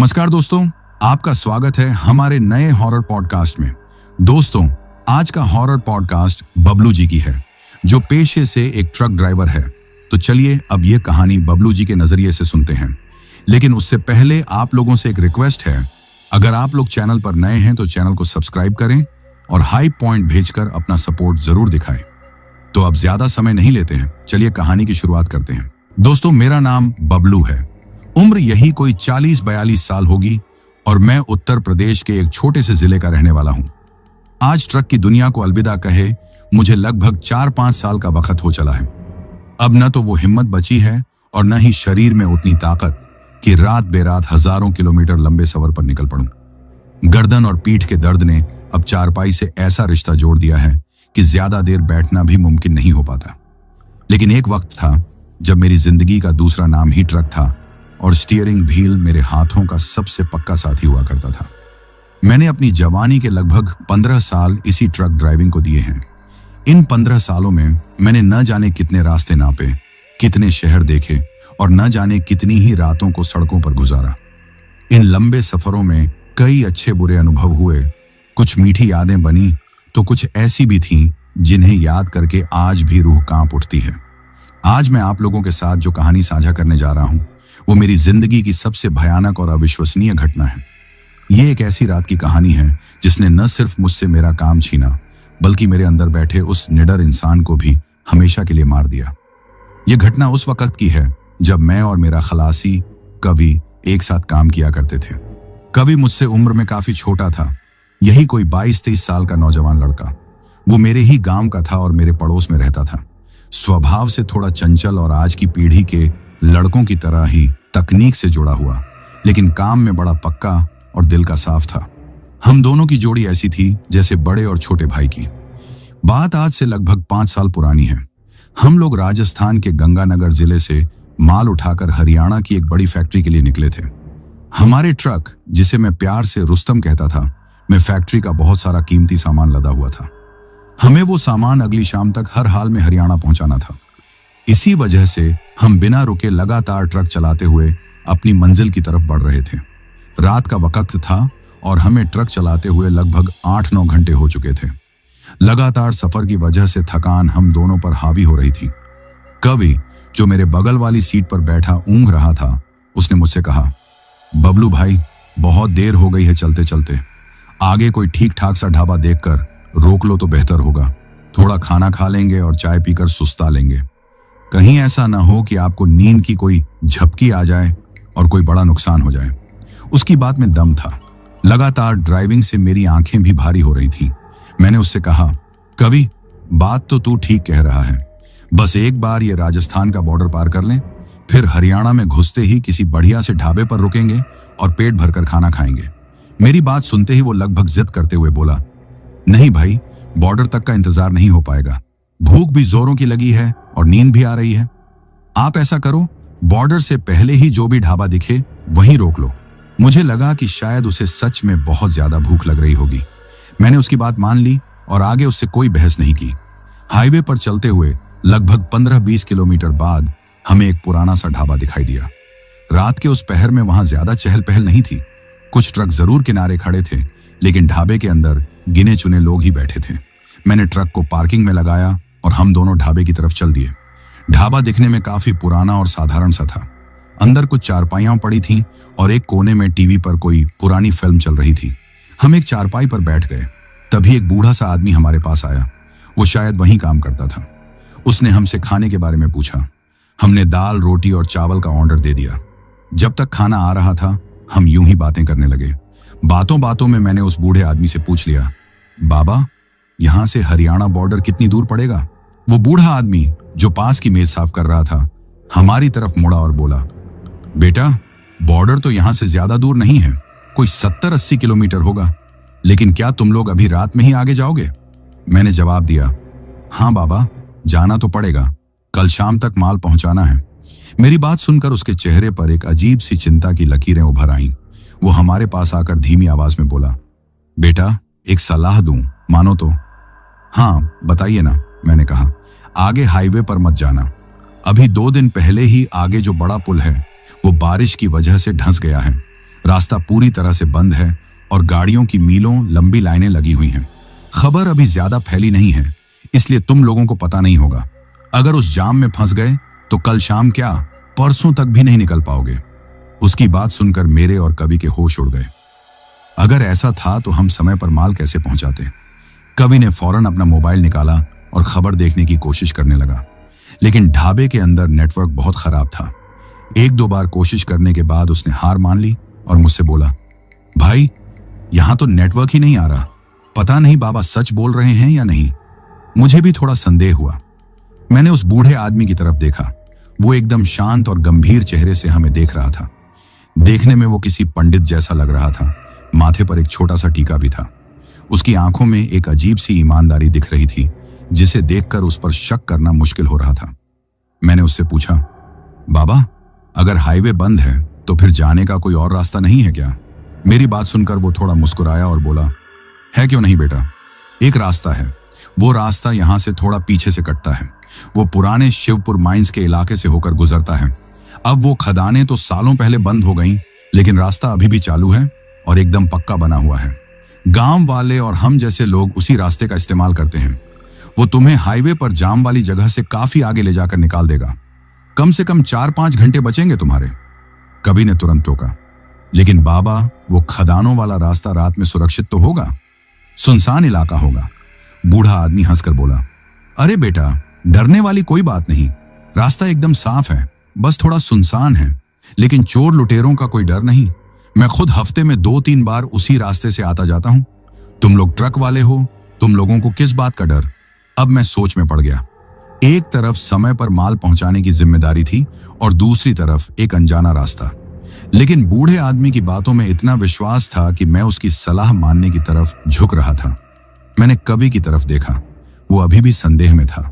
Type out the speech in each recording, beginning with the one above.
नमस्कार दोस्तों, आपका स्वागत है हमारे नए हॉरर पॉडकास्ट में। दोस्तों, आज का हॉरर पॉडकास्ट बबलू जी की है, जो पेशे से एक ट्रक ड्राइवर है। तो चलिए अब ये कहानी बबलू जी के नजरिए से सुनते हैं। लेकिन उससे पहले आप लोगों से एक रिक्वेस्ट है, अगर आप लोग चैनल पर नए हैं तो चैनल को सब्सक्राइब करें और हाई पॉइंट भेजकर अपना सपोर्ट जरूर दिखाएं। तो अब ज्यादा समय नहीं लेते हैं, चलिए कहानी की शुरुआत करते हैं। दोस्तों, मेरा नाम बबलू है। उम्र यही कोई 40-42 साल होगी और मैं उत्तर प्रदेश के एक छोटे से जिले का रहने वाला हूं। आज ट्रक की दुनिया को अलविदा कहे मुझे लगभग 4-5 साल का वक्त हो चला है। अब न तो वो हिम्मत बची है और न ही शरीर में उतनी ताकत कि रात बेरात हजारों किलोमीटर लंबे सफर पर निकल पड़ूं। गर्दन और पीठ के दर्द ने अब चारपाई से ऐसा रिश्ता जोड़ दिया है कि ज्यादा देर बैठना भी मुमकिन नहीं हो पाता। लेकिन एक वक्त था जब मेरी जिंदगी का दूसरा नाम ही ट्रक था और स्टीयरिंग व्हील मेरे हाथों का सबसे पक्का साथी हुआ करता था। मैंने अपनी जवानी के लगभग 15 साल इसी ट्रक ड्राइविंग को दिए हैं। इन 15 सालों में मैंने न जाने कितने रास्ते नापे, कितने शहर देखे और न जाने कितनी ही रातों को सड़कों पर गुजारा। इन लंबे सफरों में कई अच्छे बुरे अनुभव हुए, कुछ मीठी यादें बनी तो कुछ ऐसी भी थीं जिन्हें याद करके आज भी रूह कांप उठती है। आज मैं आप लोगों के साथ जो कहानी साझा करने जा रहा हूं वो मेरी जिंदगी की सबसे भयानक और अविश्वसनीय घटना है। ये एक ऐसी रात की कहानी है जिसने न सिर्फ मुझसे मेरा काम छीना, बल्कि मेरे अंदर बैठे उस निडर इंसान को भी हमेशा के लिए मार दिया। ये घटना उस वक्त की है जब मैं और मेरा खलासी कवि एक साथ काम किया करते थे। कवि मुझसे उम्र में काफी छोटा था, यही कोई 22-23 साल का नौजवान लड़का। वो मेरे ही गांव का था और मेरे पड़ोस में रहता था। स्वभाव से थोड़ा चंचल और आज की पीढ़ी के लड़कों की तरह ही तकनीक से जुड़ा हुआ, लेकिन काम में बड़ा पक्का और दिल का साफ था। हम दोनों की जोड़ी ऐसी थी जैसे बड़े और छोटे भाई की। बात आज से लगभग 5 साल पुरानी है। हम लोग राजस्थान के गंगानगर जिले से माल उठाकर हरियाणा की एक बड़ी फैक्ट्री के लिए निकले थे। हमारे ट्रक, जिसे मैं प्यार से रुस्तम कहता था, में फैक्ट्री का बहुत सारा कीमती सामान लदा हुआ था। हमें वो सामान अगली शाम तक हर हाल में हरियाणा पहुंचाना था। इसी वजह से हम बिना रुके लगातार ट्रक चलाते हुए अपनी मंजिल की तरफ बढ़ रहे थे। रात का वक्त था और हमें ट्रक चलाते हुए लगभग 8-9 घंटे हो चुके थे। लगातार सफर की वजह से थकान हम दोनों पर हावी हो रही थी। कवि, जो मेरे बगल वाली सीट पर बैठा ऊँघ रहा था, उसने मुझसे कहा, बबलू भाई, बहुत देर हो गई है चलते चलते। आगे कोई ठीक ठाक सा ढाबा देखकर रोक लो तो बेहतर होगा। थोड़ा खाना खा लेंगे और चाय पीकर सुस्ता लेंगे। कहीं ऐसा ना हो कि आपको नींद की कोई झपकी आ जाए और कोई बड़ा नुकसान हो जाए। उसकी बात में दम था। लगातार ड्राइविंग से मेरी आंखें भी भारी हो रही थीं। मैंने उससे कहा, कवि, बात तो तू ठीक कह रहा है, बस एक बार ये राजस्थान का बॉर्डर पार कर लें, फिर हरियाणा में घुसते ही किसी बढ़िया से ढाबे पर रुकेंगे और पेट भरकर खाना खाएंगे। मेरी बात सुनते ही वो लगभग जिद करते हुए बोला, नहीं भाई, बॉर्डर तक का इंतजार नहीं हो पाएगा। भूख भी जोरों की लगी है और नींद भी आ रही है। आप ऐसा करो, बॉर्डर से पहले ही जो भी ढाबा दिखे वहीं रोक लो। मुझे लगा कि शायद उसे सच में बहुत ज्यादा भूख लग रही होगी। मैंने उसकी बात मान ली और आगे उससे कोई बहस नहीं की। हाईवे पर चलते हुए लगभग 15-20 किलोमीटर बाद हमें एक पुराना सा ढाबा दिखाई दिया। रात के उस पहर में वहां ज्यादा चहल पहल नहीं थी। कुछ ट्रक जरूर किनारे खड़े थे, लेकिन ढाबे के अंदर गिने चुने लोग ही बैठे थे। मैंने ट्रक को पार्किंग में लगाया और हम दोनों ढाबे की तरफ चल दिए। ढाबा दिखने में काफी पुराना और साधारण सा था। अंदर कुछ चारपाइयां पड़ी थीं और एक कोने में टीवी पर कोई पुरानी फिल्म चल रही थी। हम एक चारपाई पर बैठ गए। तभी एक बूढ़ा सा आदमी हमारे पास आया। वो शायद वहीं काम करता था। उसने हमसे खाने के बारे में पूछा। हमने दाल, रोटी और चावल का ऑर्डर दे दिया। जब तक खाना आ रहा था हम यूं ही बातें करने लगे। बातों बातों में मैंने उस बूढ़े आदमी से पूछ लिया, बाबा, यहां से हरियाणा बॉर्डर कितनी दूर पड़ेगा? वो बूढ़ा आदमी, जो पास की मेज साफ कर रहा था, हमारी तरफ मुड़ा और बोला, बेटा, बॉर्डर तो यहां से ज्यादा दूर नहीं है, कोई 70-80 किलोमीटर होगा। लेकिन क्या तुम लोग अभी रात में ही आगे जाओगे? मैंने जवाब दिया, हाँ बाबा, जाना तो पड़ेगा, कल शाम तक माल पहुंचाना है। मेरी बात सुनकर उसके चेहरे पर एक अजीब सी चिंता की लकीरें उभर आईं। वो हमारे पास आकर धीमी आवाज में बोला, बेटा, एक सलाह दूं, मानो तो? हाँ बताइए ना, मैंने कहा। आगे हाईवे पर मत जाना। अभी 2 दिन पहले ही आगे जो बड़ा पुल है वो बारिश की वजह से धंस गया है। रास्ता पूरी तरह से बंद है और गाड़ियों की मीलों लंबी लाइनें लगी हुई हैं। खबर अभी ज्यादा फैली नहीं है, इसलिए तुम लोगों को पता नहीं होगा। अगर उस जाम में फंस गए तो कल शाम क्या, परसों तक भी नहीं निकल पाओगे। उसकी बात सुनकर मेरे और कवि के होश उड़ गए। अगर ऐसा था तो हम समय पर माल कैसे पहुंचाते। कवि ने फौरन अपना मोबाइल निकाला और खबर देखने की कोशिश करने लगा, लेकिन ढाबे के अंदर नेटवर्क बहुत खराब था। एक दो बार कोशिश करने के बाद उसने हार मान ली और मुझसे बोला, भाई यहां तो नेटवर्क ही नहीं आ रहा, पता नहीं बाबा सच बोल रहे हैं या नहीं। मुझे भी थोड़ा संदेह हुआ। मैंने उस बूढ़े आदमी की तरफ देखा। वो एकदम शांत और गंभीर चेहरे से हमें देख रहा था। देखने में वो किसी पंडित जैसा लग रहा था। माथे पर एक छोटा सा टीका भी था। उसकी आंखों में एक अजीब सी ईमानदारी दिख रही थी, जिसे देखकर उस पर शक करना मुश्किल हो रहा था। मैंने उससे पूछा, बाबा अगर हाईवे बंद है तो फिर जाने का कोई और रास्ता नहीं है क्या? मेरी बात सुनकर वो थोड़ा मुस्कुराया और बोला, है क्यों नहीं बेटा, एक रास्ता है। वो रास्ता यहां से थोड़ा पीछे से कटता है। वो पुराने शिवपुर माइंस के इलाके से होकर गुजरता है। अब वो खदानें तो सालों पहले बंद हो गईं, लेकिन रास्ता अभी भी चालू है और एकदम पक्का बना हुआ है। गांव वाले और हम जैसे लोग उसी रास्ते का इस्तेमाल करते हैं। वो तुम्हें हाईवे पर जाम वाली जगह से काफी आगे ले जाकर निकाल देगा। कम से कम 4-5 घंटे बचेंगे तुम्हारे। कवि ने तुरंत टोका, लेकिन बाबा वो खदानों वाला रास्ता रात में सुरक्षित तो होगा? सुनसान इलाका होगा। बूढ़ा आदमी हंसकर बोला, अरे बेटा डरने वाली कोई बात नहीं, रास्ता एकदम साफ है, बस थोड़ा सुनसान है, लेकिन चोर लुटेरों का कोई डर नहीं। मैं खुद हफ्ते में 2-3 बार उसी रास्ते से आता जाता हूं। तुम लोग ट्रक वाले हो, तुम लोगों को किस बात का डर? अब मैं सोच में पड़ गया। एक तरफ समय पर माल पहुंचाने की जिम्मेदारी थी और दूसरी तरफ एक अनजाना रास्ता। लेकिन बूढ़े आदमी की बातों में इतना विश्वास था कि मैं उसकी सलाह मानने की तरफ झुक रहा था। मैंने कवि की तरफ देखा। वो अभी भी संदेह में था।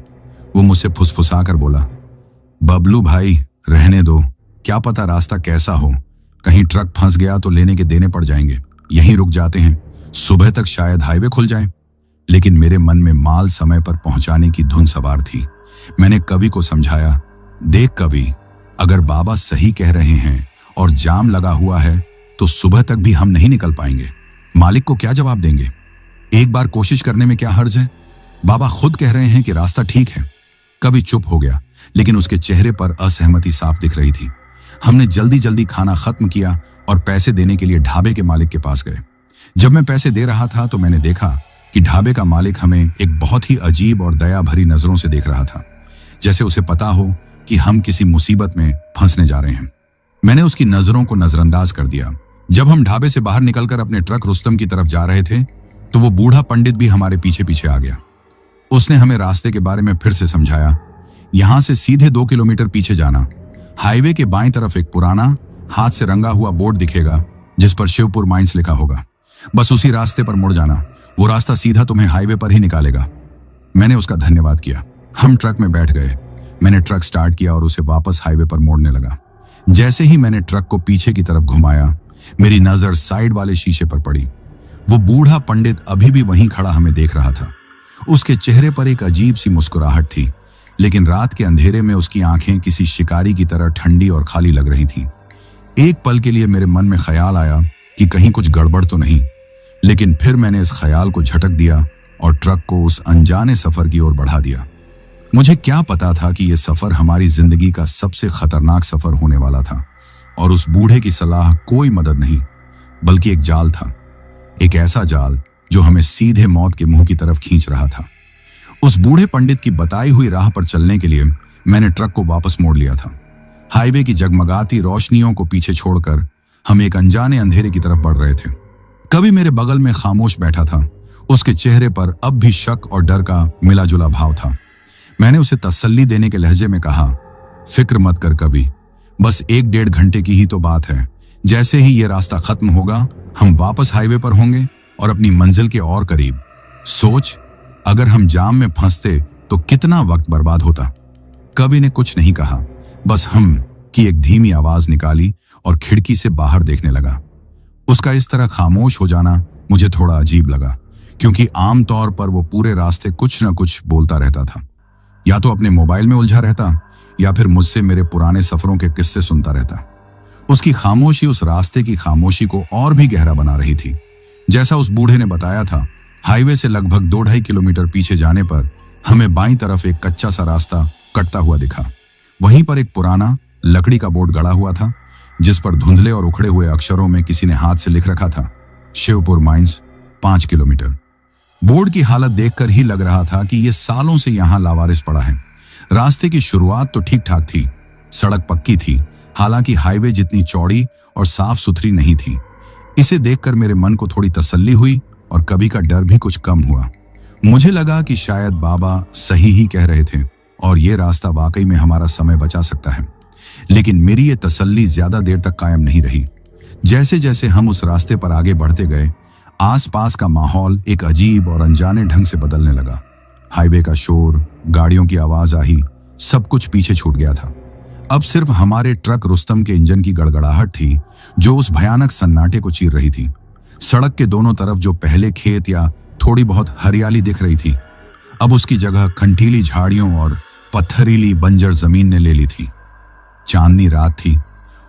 वो मुझसे फुसफुसाकर बोला, बबलू भाई रहने दो, क्या पता रास्ता कैसा हो, कहीं ट्रक फंस गया तो लेने के देने पड़ जाएंगे। यहीं रुक जाते हैं, सुबह तक शायद हाईवे खुल जाए। लेकिन मेरे मन में माल समय पर पहुंचाने की धुन सवार थी। मैंने कवि को समझाया, देख कवि, अगर बाबा सही कह रहे हैं और जाम लगा हुआ है तो सुबह तक भी हम नहीं निकल पाएंगे। मालिक को क्या जवाब देंगे? एक बार कोशिश करने में क्या हर्ज है? बाबा खुद कह रहे हैं कि रास्ता ठीक है। कवि चुप हो गया, लेकिन उसके चेहरे पर असहमति साफ दिख रही थी। हमने जल्दी जल्दी खाना खत्म किया और पैसे देने के लिए ढाबे के मालिक के पास गए। जब मैं पैसे दे रहा था तो मैंने देखा कि ढाबे का मालिक हमें एक बहुत ही अजीब और दया भरी नजरों से देख रहा था, जैसे उसे पता हो कि हम किसी मुसीबत में फंसने जा रहे हैं। मैंने उसकी नजरों को नजरअंदाज कर दिया। जब हम ढाबे से बाहर निकलकर अपने ट्रक रुस्तम की तरफ जा रहे थे तो वो बूढ़ा पंडित भी हमारे पीछे पीछे आ गया। उसने हमें रास्ते के बारे में फिर से समझाया। यहां से सीधे 2 किलोमीटर पीछे जाना, हाईवे के बाईं तरफ एक पुराना हाथ से रंगा हुआ बोर्ड दिखेगा जिस पर शिवपुर माइंस लिखा होगा। बस उसी रास्ते पर मुड़ जाना, वो रास्ता सीधा तुम्हें हाईवे पर ही निकालेगा। मैंने उसका धन्यवाद किया। हम ट्रक में बैठ गए। मैंने ट्रक स्टार्ट किया और उसे वापस हाईवे पर मोड़ने लगा। जैसे ही मैंने ट्रक को पीछे की तरफ घुमाया, मेरी नजर साइड वाले शीशे पर पड़ी। वो बूढ़ा पंडित अभी भी वहीं खड़ा हमें देख रहा था। उसके चेहरे पर एक अजीब सी मुस्कुराहट थी, लेकिन रात के अंधेरे में उसकी आंखें किसी शिकारी की तरह ठंडी और खाली लग रही थीं। एक पल के लिए मेरे मन में ख्याल आया कि कहीं कुछ गड़बड़ तो नहीं, लेकिन फिर मैंने इस ख्याल को झटक दिया और ट्रक को उस अनजाने सफर की ओर बढ़ा दिया। मुझे क्या पता था कि यह सफर हमारी जिंदगी का सबसे खतरनाक सफर होने वाला था, और उस बूढ़े की सलाह कोई मदद नहीं बल्कि एक जाल था। एक ऐसा जाल जो हमें सीधे मौत के मुंह की तरफ खींच रहा था। उस बूढ़े पंडित की बताई हुई राह पर चलने के लिए मैंने ट्रक को वापस मोड़ लिया था। हाईवे की जगमगाती रोशनियों को पीछे छोड़कर हम एक अनजाने अंधेरे की तरफ बढ़ रहे थे। कवि मेरे बगल में खामोश बैठा था। उसके चेहरे पर अब भी शक और डर का मिला जुला भाव था। मैंने उसे तसल्ली देने के लहजे में कहा, फिक्र मत कर कवि, बस 1-1.5 घंटे की ही तो बात है। जैसे ही ये रास्ता खत्म होगा हम वापस हाईवे पर होंगे और अपनी मंजिल के और करीब। सोच, अगर हम जाम में फंसते तो कितना वक्त बर्बाद होता। कवि ने कुछ नहीं कहा, बस हम की एक धीमी आवाज निकाली और खिड़की से बाहर देखने लगा। उसका इस तरह खामोश हो जाना मुझे थोड़ा अजीब लगा, क्योंकि आमतौर पर वो पूरे रास्ते कुछ न कुछ बोलता रहता था। या तो अपने मोबाइल में उलझा रहता या फिर मुझसे मेरे पुराने सफरों के किस्से सुनता रहता। उसकी खामोशी उस रास्ते की खामोशी को और भी गहरा बना रही थी। जैसा उस बूढ़े ने बताया था, हाईवे से लगभग 2-2.5 किलोमीटर पीछे जाने पर हमें बाईं तरफ एक कच्चा सा रास्ता कटता हुआ दिखा। वहीं पर एक पुराना लकड़ी का बोर्ड गड़ा हुआ था, जिस पर धुंधले और उखड़े हुए अक्षरों में किसी ने हाथ से लिख रखा था, शिवपुर माइंस 5 किलोमीटर। बोर्ड की हालत देखकर ही लग रहा था कि यह सालों से यहां लावारिस पड़ा है। रास्ते की शुरुआत तो ठीक ठाक थी, सड़क पक्की थी, हालांकि हाईवे जितनी चौड़ी और साफ सुथरी नहीं थी। इसे देखकर मेरे मन को थोड़ी तसल्ली हुई और कभी का डर भी कुछ कम हुआ। मुझे लगा कि शायद बाबा सही ही कह रहे थे और ये रास्ता वाकई में हमारा समय बचा सकता है। लेकिन मेरी ये तसल्ली ज्यादा देर तक कायम नहीं रही। जैसे जैसे हम उस रास्ते पर आगे बढ़ते गए, आसपास का माहौल एक अजीब और अनजाने ढंग से बदलने लगा। हाईवे का शोर, गाड़ियों की आवाज आई, सब कुछ पीछे छूट गया था। अब सिर्फ हमारे ट्रक रुस्तम के इंजन की गड़गड़ाहट थी जो उस भयानक सन्नाटे को चीर रही थी। सड़क के दोनों तरफ जो पहले खेत या थोड़ी बहुत हरियाली दिख रही थी, अब उसकी जगह कंटीली झाड़ियों और पत्थरीली बंजर जमीन ने ले ली थी। चांदनी रात थी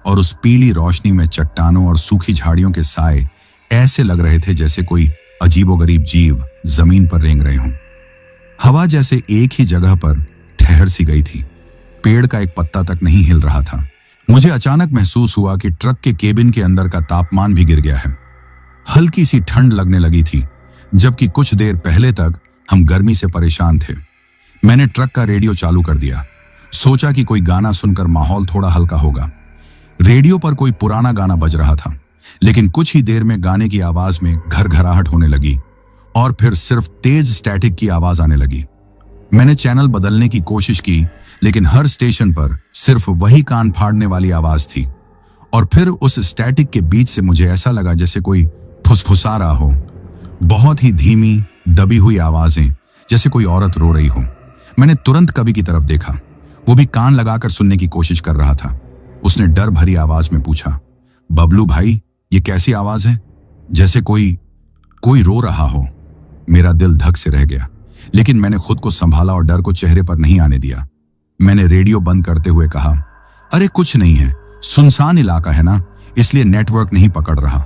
और उस पीली रोशनी में चट्टानों और सूखी झाड़ियों के साए ऐसे लग रहे थे जैसे कोई अजीबोगरीब जीव जमीन पर रेंग रहे हों। हवा जैसे एक ही जगह पर ठहर सी गई थी, पेड़ का एक पत्ता तक नहीं हिल रहा था। मुझे अचानक महसूस हुआ कि ट्रक के केबिन के अंदर का तापमान भी गिर गया है। हल्की सी ठंड लगने लगी थी, जबकि कुछ देर पहले तक हम गर्मी से परेशान थे। मैंने ट्रक का रेडियो चालू कर दिया, सोचा कि कोई गाना सुनकर माहौल थोड़ा हल्का होगा। रेडियो पर कोई पुराना गाना बज रहा था, लेकिन कुछ ही देर में गाने की आवाज में घरघराहट होने लगी और फिर सिर्फ तेज स्टैटिक की आवाज आने लगी। मैंने चैनल बदलने की कोशिश की, लेकिन हर स्टेशन पर सिर्फ वही कान फाड़ने वाली आवाज थी। और फिर उस स्टैटिक के बीच से मुझे ऐसा लगा जैसे कोई फुसफुसा रहा हो, बहुत ही धीमी दबी हुई आवाजें, जैसे कोई औरत रो रही हो। मैंने तुरंत कवि की तरफ देखा, वो भी कान लगाकर सुनने की कोशिश कर रहा था। उसने डर भरी आवाज में पूछा, बबलू भाई, ये कैसी आवाज है? जैसे कोई रो रहा हो। मेरा दिल धक से रह गया, लेकिन मैंने खुद को संभाला और डर को चेहरे पर नहीं आने दिया। मैंने रेडियो बंद करते हुए कहा, अरे कुछ नहीं है, सुनसान इलाका है ना, इसलिए नेटवर्क नहीं पकड़ रहा।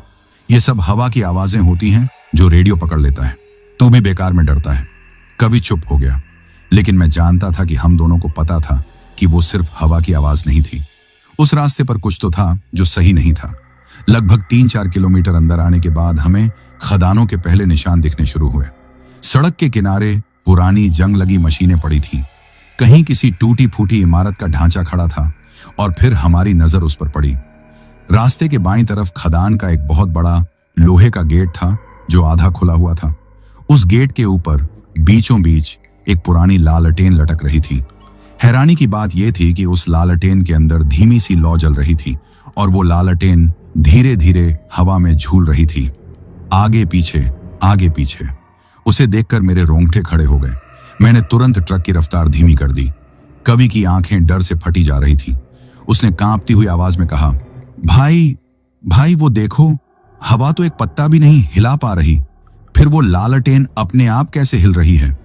ये सब हवा की आवाजें होती हैं जो रेडियो पकड़ लेता है। तू भी बेकार में डरता है। कवि चुप हो गया, लेकिन मैं जानता था कि हम दोनों को पता था कि वो सिर्फ हवा की आवाज नहीं थी। उस रास्ते पर कुछ तो था जो सही नहीं था। लगभग 3-4 किलोमीटर अंदर आने के बाद हमें खदानों के पहले निशान दिखने शुरू हुए। सड़क के किनारे पुरानी जंग लगी मशीनें पड़ी थीं। कहीं किसी टूटी फूटी इमारत का ढांचा खड़ा था और फिर हमारी नजर उस पर पड़ी। रास्ते के बाईं तरफ खदान का एक बहुत बड़ा लोहे का गेट था जो आधा खुला हुआ था। उस गेट के ऊपर बीचों बीच एक पुरानी लालटेन लटक रही थी। हैरानी की बात यह थी कि उस लालटेन के अंदर धीमी सी लौ जल रही थी और वो लालटेन धीरे धीरे हवा में झूल रही थी, आगे पीछे। उसे देखकर मेरे रोंगटे खड़े हो गए। मैंने तुरंत ट्रक की रफ्तार धीमी कर दी। कवि की आंखें डर से फटी जा रही थी। उसने कांपती हुई आवाज में कहा, भाई वो देखो, हवा तो एक पत्ता भी नहीं हिला पा रही। फिर वो लालटेन अपने आप कैसे हिल रही है?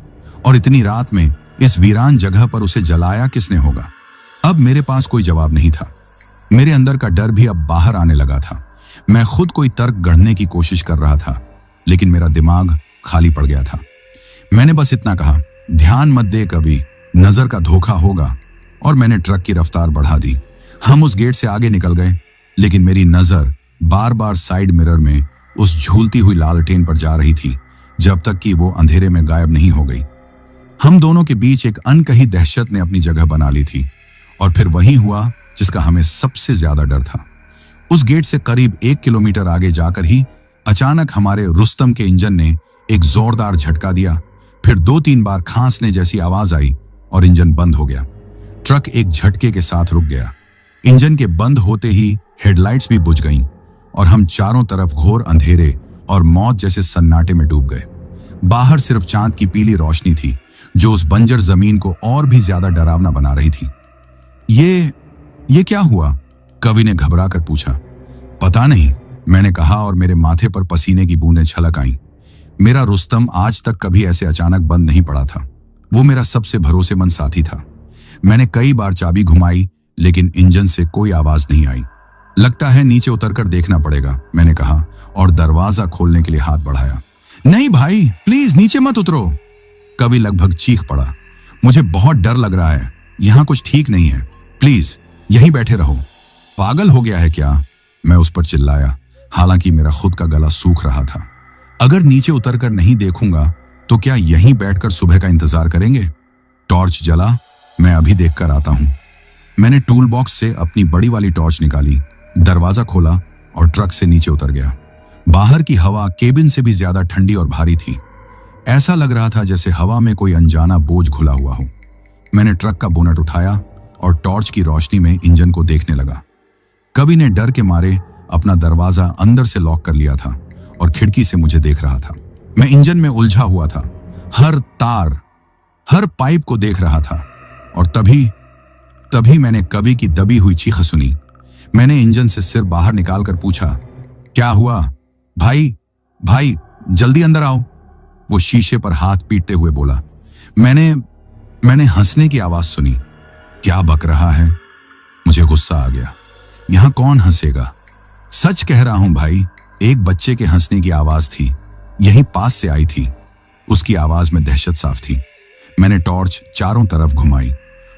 और इतनी रात में इस वीरान जगह पर उसे जलाया किसने होगा? अब मेरे पास कोई जवाब नहीं था। मेरे अंदर का डर भी अब बाहर आने लगा था। मैं खुद कोई तर्क गढ़ने की कोशिश कर रहा था, लेकिन मेरा दिमाग खाली पड़ गया था। मैंने बस इतना कहा, ध्यान मत दे कवि, नजर का धोखा होगा। और मैंने ट्रक की रफ्तार बढ़ा दी। हम उस गेट से आगे निकल गए, लेकिन मेरी नजर बार बार साइड मिरर में उस झूलती हुई लालटेन पर जा रही थी, जब तक कि वो अंधेरे में गायब नहीं हो गई। हम दोनों के बीच एक अनकही दहशत ने अपनी जगह बना ली थी। और फिर वही हुआ जिसका हमें सबसे ज्यादा डर था। उस गेट से करीब 1 किलोमीटर आगे जाकर ही अचानक हमारे रुस्तम के इंजन ने एक जोरदार झटका दिया। फिर 2-3 बार खांसने जैसी आवाज आई और इंजन बंद हो गया। ट्रक एक झटके के साथ रुक गया। इंजन के बंद होते ही हेडलाइट्स भी बुझ गईं और हम चारों तरफ घोर अंधेरे और मौत जैसे सन्नाटे में डूब गए। बाहर सिर्फ चांद की पीली रोशनी थी जो उस बंजर जमीन को और भी ज्यादा डरावना बना रही थी। ये क्या हुआ? कवि ने घबरा कर पूछा। पता नहीं, मैंने कहा और मेरे माथे पर पसीने की बूंदें छलक आईं। मेरा रुस्तम आज तक कभी ऐसे अचानक बंद नहीं पड़ा था। वो मेरा सबसे भरोसेमंद साथी था। मैंने कई बार चाबी घुमाई, लेकिन इंजन से कोई आवाज नहीं आई। लगता है नीचे उतरकर देखना पड़ेगा, मैंने कहा और दरवाजा खोलने के लिए हाथ बढ़ाया। नहीं भाई, प्लीज नीचे मत उतरो। कवि लगभग चीख पड़ा। मुझे बहुत डर लग रहा है, यहां कुछ ठीक नहीं है, प्लीज यहीं बैठे रहो। पागल हो गया है क्या? मैं उस पर चिल्लाया, हालांकि मेरा खुद का गला सूख रहा था। अगर नीचे उतरकर नहीं देखूंगा तो क्या यहीं बैठकर सुबह का इंतजार करेंगे? टॉर्च जला, मैं अभी देखकर आता हूं। मैंने टूल बॉक्स से अपनी बड़ी वाली टॉर्च निकाली, दरवाजा खोला और ट्रक से नीचे उतर गया। बाहर की हवा केबिन से भी ज्यादा ठंडी और भारी थी। ऐसा लग रहा था जैसे हवा में कोई अनजाना बोझ घुला हुआ हो। मैंने ट्रक का बोनट उठाया और टॉर्च की रोशनी में इंजन को देखने लगा। कवि ने डर के मारे अपना दरवाजा अंदर से लॉक कर लिया था और खिड़की से मुझे देख रहा था। मैं इंजन में उलझा हुआ था, हर तार, हर पाइप को देख रहा था। और तभी मैंने कवि की दबी हुई चीख सुनी। मैंने इंजन से सिर बाहर निकालकर पूछा, क्या हुआ? भाई जल्दी अंदर आओ। वो शीशे पर हाथ पीटते हुए बोला। मैंने हंसने की आवाज सुनी। क्या बक रहा है? मुझे गुस्सा आ गया। यहां कौन हंसेगा? सच कह रहा हूं भाई, एक बच्चे के हंसने की आवाज थी, यहीं पास से आई थी। उसकी आवाज में दहशत साफ थी। मैंने टॉर्च चारों तरफ घुमाई।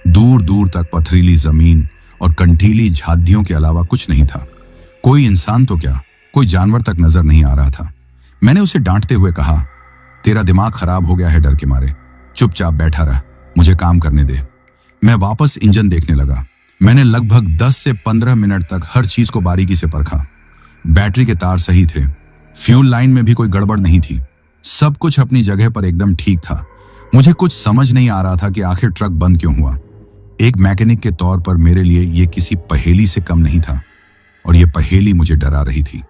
दूर दूर तक पथरीली जमीन और कंटीली झादियों के अलावा कुछ नहीं था। कोई इंसान तो क्या, कोई जानवर तक नजर नहीं आ रहा था। मैंने उसे डांटते हुए कहा, तेरा दिमाग खराब हो गया है डर के मारे, चुपचाप बैठा रह, मुझे काम करने दे। मैं वापस इंजन देखने लगा। मैंने लगभग 10 से 15 मिनट तक हर चीज को बारीकी से परखा। बैटरी के तार सही थे, फ्यूल लाइन में भी कोई गड़बड़ नहीं थी, सब कुछ अपनी जगह पर एकदम ठीक था। मुझे कुछ समझ नहीं आ रहा था कि आखिर ट्रक बंद क्यों हुआ। एक मैकेनिक के तौर पर मेरे लिए यह किसी पहेली से कम नहीं था और यह पहेली मुझे डरा रही थी।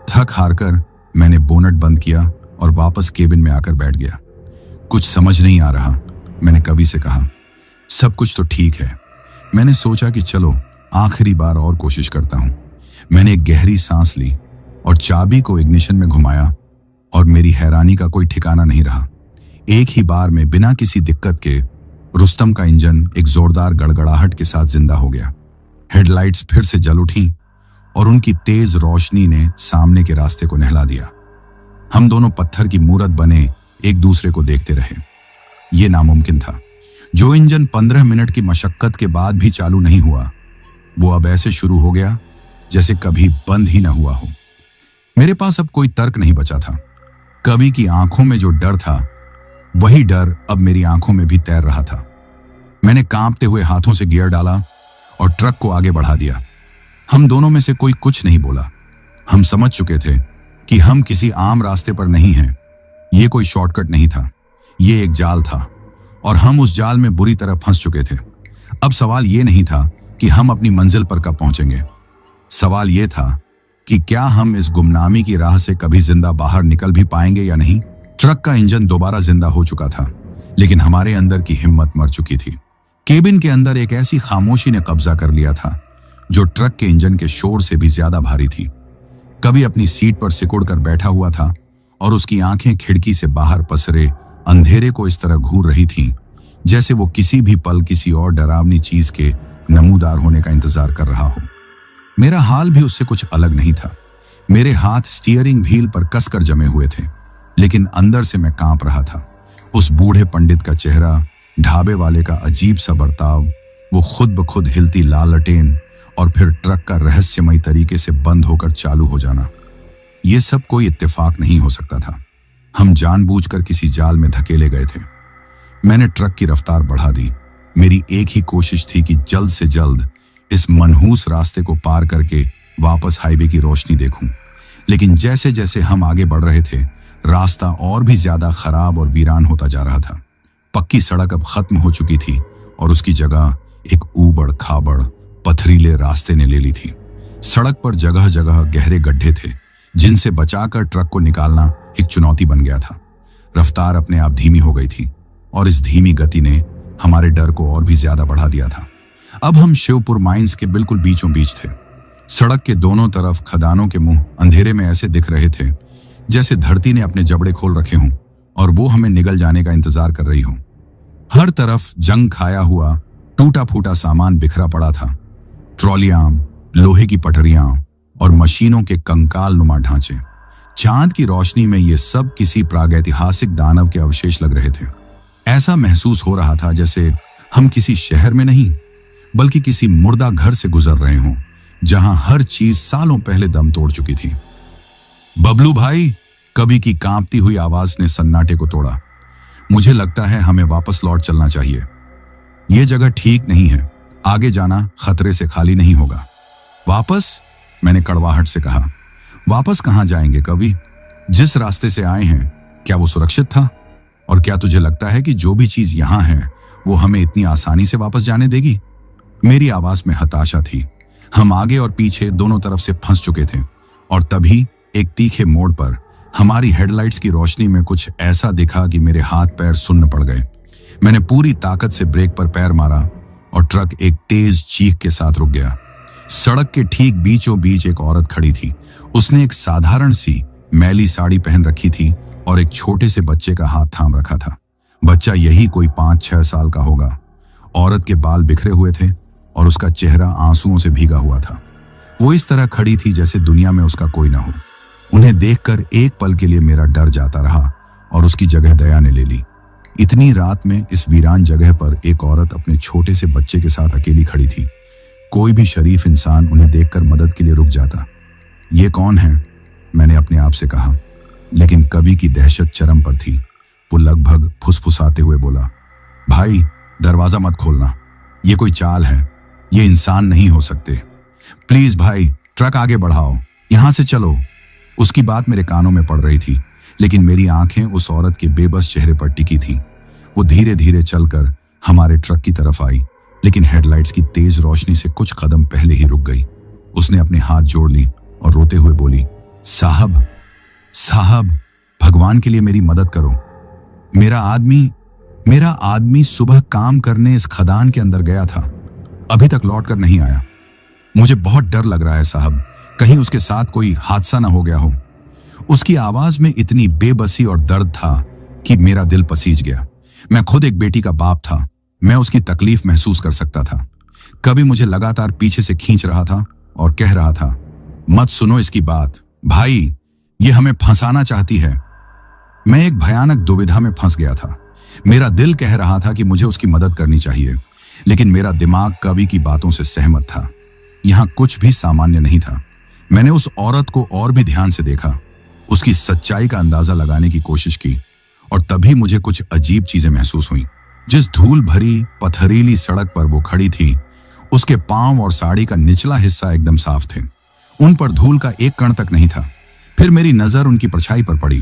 थक हारकर मैंने बोनट बंद किया और वापस केबिन में आकर बैठ गया। कुछ समझ नहीं आ रहा, मैंने कवि से कहा। सब कुछ तो ठीक है। मैंने सोचा कि चलो आखिरी बार और कोशिश करता हूं। मैंने एक गहरी सांस ली और चाबी को इग्निशन में घुमाया और मेरी हैरानी का कोई ठिकाना नहीं रहा। एक ही बार में बिना किसी दिक्कत के रुस्तम का इंजन एक जोरदार गड़गड़ाहट के साथ जिंदा हो गया। हेडलाइट्स फिर से जल उठी और उनकी तेज रोशनी ने सामने के रास्ते को नहला दिया। हम दोनों पत्थर की मूरत बने एक दूसरे को देखते रहे। यह नामुमकिन था। जो इंजन 15 मिनट की मशक्कत के बाद भी चालू नहीं हुआ, वो अब ऐसे शुरू हो गया जैसे कभी बंद ही न हुआ हो। मेरे पास अब कोई तर्क नहीं बचा था। कवि की आंखों में जो डर था, वही डर अब मेरी आंखों में भी तैर रहा था। मैंने कांपते हुए हाथों से गियर डाला और ट्रक को आगे बढ़ा दिया। हम दोनों में से कोई कुछ नहीं बोला। हम समझ चुके थे कि हम किसी आम रास्ते पर नहीं हैं। यह कोई शॉर्टकट नहीं था, यह एक जाल था और हम उस जाल में बुरी तरह फंस चुके थे। अब सवाल यह नहीं था कि हम अपनी मंजिल पर कब पहुंचेंगे। सवाल यह था कि क्या हम इस गुमनामी की राह से कभी जिंदा बाहर निकल भी पाएंगे या नहीं। ट्रक का इंजन दोबारा जिंदा हो चुका था, लेकिन हमारे अंदर की हिम्मत मर चुकी थी। केबिन के अंदर एक ऐसी खामोशी ने कब्जा कर लिया था जो ट्रक के इंजन के शोर से भी ज्यादा भारी थी। कवि अपनी सीट पर सिकुड़ कर बैठा हुआ था और उसकी आंखें खिड़की से बाहर पसरे अंधेरे को इस तरह घूर रही थीं, जैसे वो किसी भी पल किसी और डरावनी चीज के नमूदार होने का इंतजार कर रहा हो। मेरा हाल भी उससे कुछ अलग नहीं था। मेरे हाथ स्टीयरिंग व्हील पर कसकर जमे हुए थे, लेकिन अंदर से मैं कांप रहा था। उस बूढ़े पंडित का चेहरा, ढाबे वाले का अजीब सा बर्ताव, वो खुद ब खुद हिलती लाल लटेन और फिर ट्रक का रहस्यमय तरीके से बंद होकर चालू हो जाना, ये सब कोई इत्तेफाक नहीं हो सकता था। हम जानबूझकर किसी जाल में धकेले गए थे। मैंने ट्रक की रफ्तार बढ़ा दी। मेरी एक ही कोशिश थी कि जल्द से जल्द इस मनहूस रास्ते को पार करके वापस हाईवे की रोशनी देखूं। लेकिन जैसे जैसे हम आगे बढ़ रहे थे, रास्ता और भी ज्यादा खराब और वीरान होता जा रहा था। पक्की सड़क अब खत्म हो चुकी थी और उसकी जगह एक ऊबड़ खाबड़ पथरीले रास्ते ने ले ली थी। सड़क पर जगह जगह गहरे गड्ढे थे, जिनसे बचाकर ट्रक को निकालना एक चुनौती बन गया था। रफ्तार अपने आप धीमी हो गई थी और इस धीमी गति ने हमारे डर को और भी ज्यादा बढ़ा दिया था। अब हम शिवपुर माइंस के बिल्कुल बीचों बीच थे। सड़क के दोनों तरफ खदानों के मुंह अंधेरे में ऐसे दिख रहे थे जैसे धरती ने अपने जबड़े खोल रखे हों और वो हमें निगल जाने का इंतजार कर रही हो। हर तरफ जंग खाया हुआ टूटा फूटा सामान बिखरा पड़ा था। ट्रॉलियां, लोहे की पटरियां और मशीनों के कंकाल नुमा ढांचे। चांद की रोशनी में ये सब किसी प्रागैतिहासिक दानव के अवशेष लग रहे थे। ऐसा महसूस हो रहा था जैसे हम किसी शहर में नहीं बल्कि किसी मुर्दा घर से गुजर रहे हों, जहां हर चीज सालों पहले दम तोड़ चुकी थी। बबलू भाई, कवि की कांपती हुई आवाज ने सन्नाटे को तोड़ा। मुझे लगता है हमें वापस लौट चलना चाहिए। यह जगह ठीक नहीं है। आगे जाना खतरे से खाली नहीं होगा। वापस? मैंने कड़वाहट से कहा। वापस कहां जाएंगे कवि? जिस रास्ते से आए हैं, क्या वो सुरक्षित था? और क्या तुझे लगता है कि जो भी चीज यहां है वो हमें इतनी आसानी से वापस जाने देगी? मेरी आवाज में हताशा थी। हम आगे और पीछे दोनों तरफ से फंस चुके थे और तभी एक तीखे मोड़ पर हमारी हेडलाइट्स की रोशनी में कुछ ऐसा दिखा कि मेरे हाथ पैर सुन्न पड़ गए। मैंने पूरी ताकत से ब्रेक पर पैर मारा और ट्रक एक तेज चीख के साथ रुक गया। सड़क के ठीक बीचों बीच एक औरत खड़ी थी। उसने एक साधारण सी मैली साड़ी पहन रखी थी और एक छोटे से बच्चे का हाथ थाम रखा था। बच्चा यही कोई 5-6 साल का होगा। औरत के बाल बिखरे हुए थे और उसका चेहरा आंसुओं से भीगा हुआ था। वो इस तरह खड़ी थी जैसे दुनिया में उसका कोई ना हो। उन्हें देखकर एक पल के लिए मेरा डर जाता रहा और उसकी जगह दया ने ले ली। इतनी रात में इस वीरान जगह पर एक औरत अपने छोटे से बच्चे के साथ अकेली खड़ी थी। कोई भी शरीफ इंसान उन्हें देखकर मदद के लिए रुक जाता। ये कौन है? मैंने अपने आप से कहा, लेकिन कवि की दहशत चरम पर थी। वो लगभग फुसफुसाते हुए बोला, भाई दरवाजा मत खोलना, ये कोई चाल है, ये इंसान नहीं हो सकते। प्लीज भाई, ट्रक आगे बढ़ाओ, यहां से चलो। उसकी बात मेरे कानों में पड़ रही थी, लेकिन मेरी आंखें उस औरत के बेबस चेहरे पर टिकी थीं। वो धीरे धीरे चलकर हमारे ट्रक की तरफ आई, लेकिन हेडलाइट्स की तेज रोशनी से कुछ कदम पहले ही रुक गई। उसने अपने हाथ जोड़ ली और रोते हुए बोली, साहब, साहब, भगवान के लिए मेरी मदद करो। मेरा आदमी सुबह काम करने इस खदान के अंदर गया था, अभी तक लौट कर नहीं आया। मुझे बहुत डर लग रहा है साहब, कहीं उसके साथ कोई हादसा ना हो गया हो। उसकी आवाज में इतनी बेबसी और दर्द था कि मेरा दिल पसीज गया। मैं खुद एक बेटी का बाप था, मैं उसकी तकलीफ महसूस कर सकता था। कवि मुझे लगातार पीछे से खींच रहा था और कह रहा था, मत सुनो इसकी बात, भाई ये हमें फंसाना चाहती है। मैं एक भयानक दुविधा में फंस गया था। मेरा दिल कह रहा था कि मुझे उसकी मदद करनी चाहिए, लेकिन मेरा दिमाग कवि की बातों से सहमत था। यहां कुछ भी सामान्य नहीं था। मैंने उस औरत को और भी ध्यान से देखा, उसकी सच्चाई का अंदाजा लगाने की कोशिश की, और तभी मुझे कुछ अजीब चीजें महसूस हुई। जिस धूल भरी पथरीली सड़क पर वो खड़ी थी, उसके पांव और साड़ी का निचला हिस्सा एकदम साफ थे। उन पर धूल का एक कण तक नहीं था। फिर मेरी नजर उनकी परछाई पर पड़ी।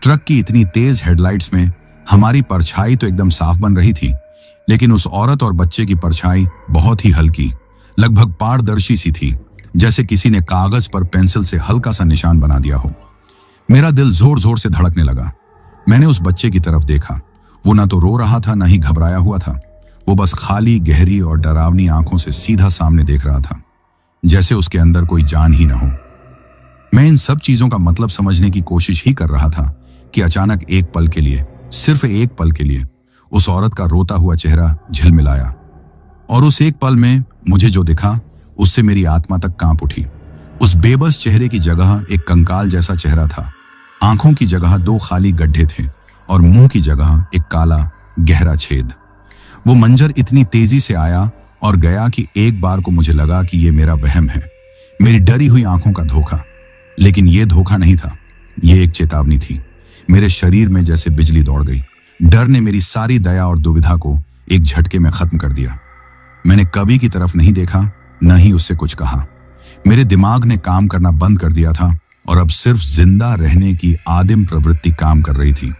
ट्रक की इतनी तेज हेडलाइट्स में हमारी परछाई तो एकदम साफ बन रही थी, लेकिन उस औरत और बच्चे की परछाई बहुत ही हल्की, लगभग पारदर्शी सी थी, जैसे किसी ने कागज पर पेंसिल से हल्का सा निशान बना दिया हो। मेरा दिल जोर जोर से धड़कने लगा। मैंने उस बच्चे की तरफ देखा। वो ना तो रो रहा था, ना ही घबराया हुआ था। वो बस खाली, गहरी और डरावनी आंखों से सीधा सामने देख रहा था, जैसे उसके अंदर कोई जान ही ना हो। मैं इन सब चीजों का मतलब समझने की कोशिश ही कर रहा था कि अचानक एक पल के लिए, सिर्फ एक पल के लिए, उस औरत का रोता हुआ चेहरा झिलमिलाया, और उस एक पल में मुझे जो दिखा उससे मेरी आत्मा तक कांप उठी। उस बेबस चेहरे की जगह एक कंकाल जैसा चेहरा था। आंखों की जगह 2 खाली गड्ढे थे और मुंह की जगह एक काला गहरा छेद। वो मंजर इतनी तेजी से आया और गया कि एक बार को मुझे लगा कि ये मेरा वहम है, मेरी डरी हुई आंखों का धोखा। लेकिन ये धोखा नहीं था, ये एक चेतावनी थी। मेरे शरीर में जैसे बिजली दौड़ गई। डर ने मेरी सारी दया और दुविधा को एक झटके में खत्म कर दिया। मैंने कवि की तरफ नहीं देखा, न ही उससे कुछ कहा। मेरे दिमाग ने काम करना बंद कर दिया था और अब सिर्फ जिंदा रहने की आदिम प्रवृत्ति काम कर रही थी।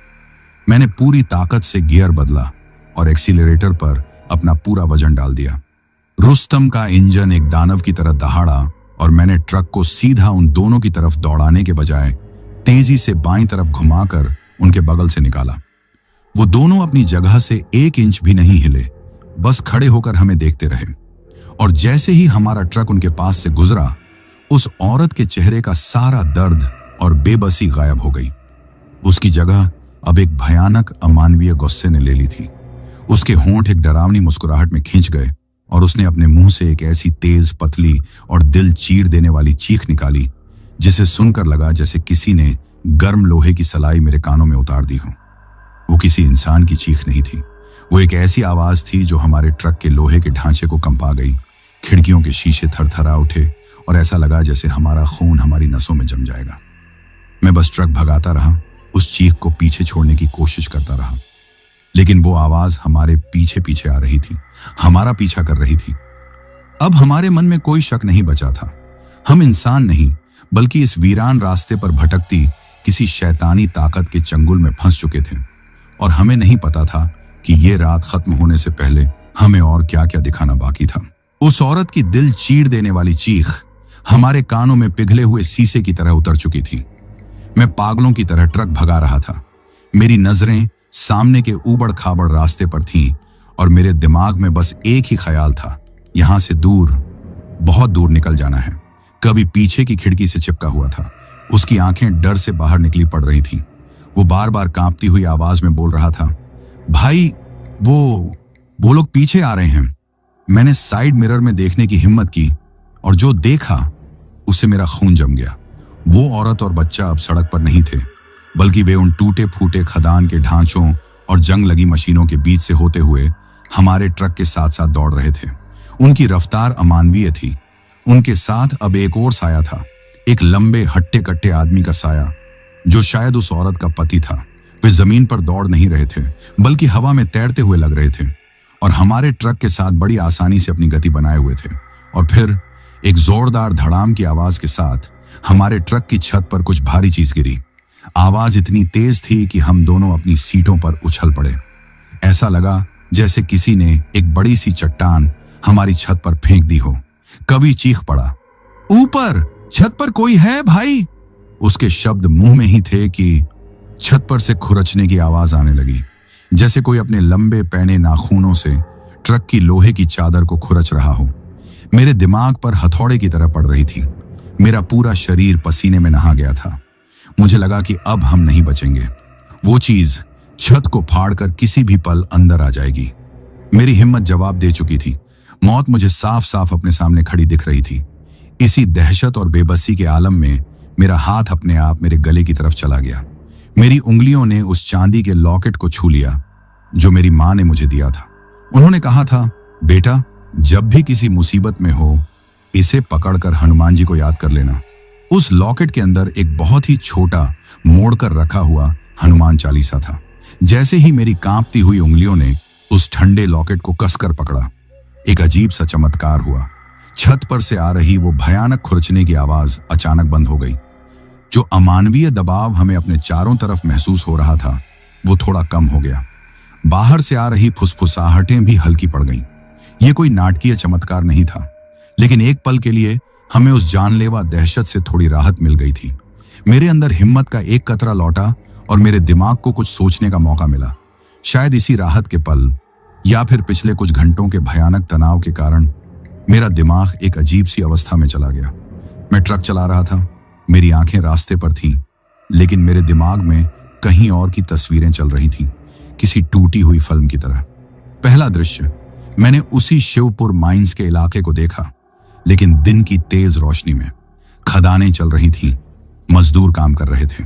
मैंने पूरी ताकत से गियर बदला और एक्सीलरेटर पर अपना पूरा वजन डाल दिया। रुस्तम का इंजन एक दानव की तरह दहाड़ा और मैंने ट्रक को सीधा उन दोनों की तरफ दौड़ाने के बजाय तेजी से बाईं तरफ घुमाकर उनके बगल से निकाला। वो दोनों अपनी जगह से 1 इंच भी नहीं हिले, बस खड़े होकर हमें देखते रहे। और जैसे ही हमारा ट्रक उनके पास से गुजरा, उस औरत के चेहरे का सारा दर्द और बेबसी गायब हो गई। उसकी जगह अब एक भयानक अमानवीय गुस्से ने ले ली थी। उसके होंठ एक डरावनी मुस्कुराहट में खींच गए और उसने अपने मुंह से एक ऐसी तेज, पतली और दिल चीर देने वाली चीख निकाली जिसे सुनकर लगा जैसे किसी ने गर्म लोहे की सलाई मेरे कानों में उतार दी हो। वो किसी इंसान की चीख नहीं थी, वो एक ऐसी आवाज थी जो हमारे ट्रक के लोहे के ढांचे को कंपा गई। खिड़कियों के शीशे थरथरा उठे और ऐसा लगा जैसे हमारा खून हमारी नसों में जम जाएगा। मैं बस ट्रक भगाता रहा, उस चीख को पीछे छोड़ने की कोशिश करता रहा, लेकिन वो आवाज हमारे पीछे पीछे आ रही थी, हमारा पीछा कर रही थी। अब हमारे मन में कोई शक नहीं बचा था, हम इंसान नहीं बल्कि इस वीरान रास्ते पर भटकती किसी शैतानी ताकत के चंगुल में फंस चुके थे, और हमें नहीं पता था कि ये रात खत्म होने से पहले हमें और क्या क्या दिखाना बाकी था। उस औरत की दिल चीर देने वाली चीख हमारे कानों में पिघले हुए शीशे की तरह उतर चुकी थी। मैं पागलों की तरह ट्रक भगा रहा था, मेरी नजरें सामने के ऊबड़ खाबड़ रास्ते पर थीं और मेरे दिमाग में बस एक ही ख्याल था, यहां से दूर, बहुत दूर निकल जाना है। कभी पीछे की खिड़की से चिपका हुआ था, उसकी आंखें डर से बाहर निकली पड़ रही थीं। वो बार बार कांपती हुई आवाज में बोल रहा था, भाई वो लोग पीछे आ रहे हैं। मैंने साइड मिरर में देखने की हिम्मत की और जो देखा उससे मेरा खून जम गया। वो औरत और बच्चा अब सड़क पर नहीं थे, बल्कि वे उन टूटे फूटे खदान के ढांचों और जंग लगी मशीनों के बीच से होते हुए हमारे ट्रक के साथ साथ दौड़ रहे थे। उनकी रफ्तार अमानवीय थी। उनके साथ अब एक और साया था, एक लंबे हट्टे कट्टे आदमी का साया, जो शायद उस औरत का पति था। वे जमीन पर दौड़ नहीं रहे थे, बल्कि हवा में तैरते हुए लग रहे थे और हमारे ट्रक के साथ बड़ी आसानी से अपनी गति बनाए हुए थे। और फिर एक जोरदार धड़ाम की आवाज के साथ हमारे ट्रक की छत पर कुछ भारी चीज गिरी। आवाज इतनी तेज थी कि हम दोनों अपनी सीटों पर उछल पड़े। ऐसा लगा जैसे किसी ने एक बड़ी सी चट्टान हमारी छत पर फेंक दी हो। कवि चीख पड़ा, ऊपर छत पर कोई है भाई। उसके शब्द मुंह में ही थे कि छत पर से खुरचने की आवाज आने लगी, जैसे कोई अपने लंबे पैने नाखूनों से ट्रक की लोहे की चादर को खुरच रहा हो। मेरे दिमाग पर हथौड़े की तरह पड़ रही थी। मेरा पूरा शरीर पसीने में नहा गया था। मुझे लगा कि अब हम नहीं बचेंगे। वो चीज छत को फाड़कर किसी भी पल अंदर आ जाएगी। मेरी हिम्मत जवाब दे चुकी थी। मौत मुझे साफ साफ अपने सामने खड़ी दिख रही थी। इसी दहशत और बेबसी के आलम में मेरा हाथ अपने आप मेरे गले की तरफ चला गया। मेरी उंगलियों ने उस चांदी के लॉकेट को छू लिया जो मेरी मां ने मुझे दिया था। उन्होंने कहा था, बेटा, जब भी किसी मुसीबत में हो, इसे पकड़कर हनुमान जी को याद कर लेना। उस लॉकेट के अंदर एक बहुत ही छोटा, मोड़कर रखा हुआ हनुमान चालीसा था। जैसे ही मेरी कांपती हुई उंगलियों ने उस ठंडे लॉकेट को कसकर पकड़ा, एक अजीब सा चमत्कार हुआ। छत पर से आ रही वो भयानक खुरचने की आवाज अचानक बंद हो गई। जो अमानवीय दबाव हमें अपने चारों तरफ महसूस हो रहा था, वो थोड़ा कम हो गया। बाहर से आ रही फुसफुसाहटें भी हल्की पड़ गईं। ये कोई नाटकीय चमत्कार नहीं था, लेकिन एक पल के लिए हमें उस जानलेवा दहशत से थोड़ी राहत मिल गई थी। मेरे अंदर हिम्मत का एक कतरा लौटा और मेरे दिमाग को कुछ सोचने का मौका मिला। शायद इसी राहत के पल या फिर पिछले कुछ घंटों के भयानक तनाव के कारण मेरा दिमाग एक अजीब सी अवस्था में चला गया। मैं ट्रक चला रहा था, मेरी आंखें रास्ते पर थीं, लेकिन मेरे दिमाग में कहीं और की तस्वीरें चल रही थीं, किसी टूटी हुई फिल्म की तरह। पहला दृश्य, मैंने उसी शिवपुर माइंस के इलाके को देखा, लेकिन दिन की तेज रोशनी में। खदानें चल रही थीं, मजदूर काम कर रहे थे।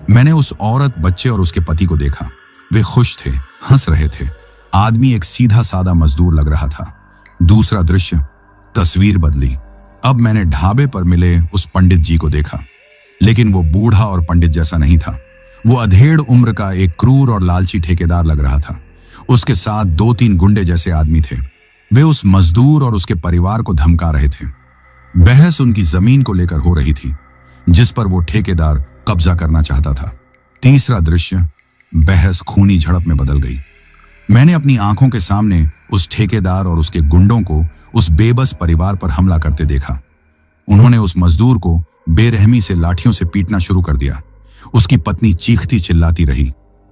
मैंने उस औरत, बच्चे और उसके पति को देखा। वे खुश थे, हंस रहे थे। आदमी एक सीधा सादा मजदूर लग रहा था। दूसरा दृश्य, तस्वीर बदली। अब मैंने ढाबे पर मिले उस पंडित जी को देखा, लेकिन वो बूढ़ा और पंडित जैसा नहीं था। वो अधेड़ उम्र का एक क्रूर और लालची ठेकेदार लग रहा था। उसके साथ 2-3 गुंडे जैसे आदमी थे। वे उस मजदूर और उसके परिवार को धमका रहे थे। बहस उनकी जमीन को लेकर हो रही थी, जिस पर वो ठेकेदार कब्जा करना चाहता था। तीसरा दृश्य, बहस खूनी झड़प में बदल गई। मैंने अपनी आंखों के सामने उस ठेकेदार और उसके गुंडों को उस बेबस परिवार पर हमला करते देखा। उन्होंने उस मजदूर को बेरहमी से लाठियों से पीटना शुरू कर दिया। उसकी पत्नी चीखती चिल्लाती रही,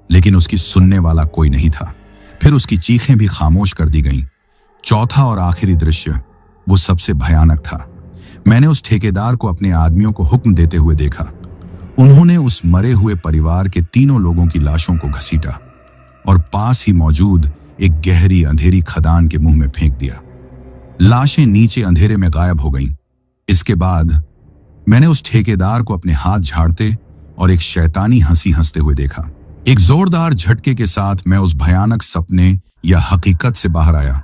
लेकिन उसकी सुनने वाला कोई नहीं था। फिर उसकी चीखें भी खामोश कर दी गईं। चौथा और आखिरी दृश्य, वो सबसे भयानक था। मैंने उस ठेकेदार को अपने आदमियों को हुक्म देते हुए देखा। उन्होंने उस मरे हुए परिवार के 3 लोगों की लाशों को घसीटा और पास ही मौजूद एक गहरी अंधेरी खदान के मुंह में फेंक दिया। लाशें नीचे अंधेरे में गायब हो गईं। इसके बाद मैंने उस ठेकेदार को अपने हाथ झाड़ते और एक शैतानी हंसी हंसते हुए देखा। एक जोरदार झटके के साथ मैं उस भयानक सपने या हकीकत से बाहर आया।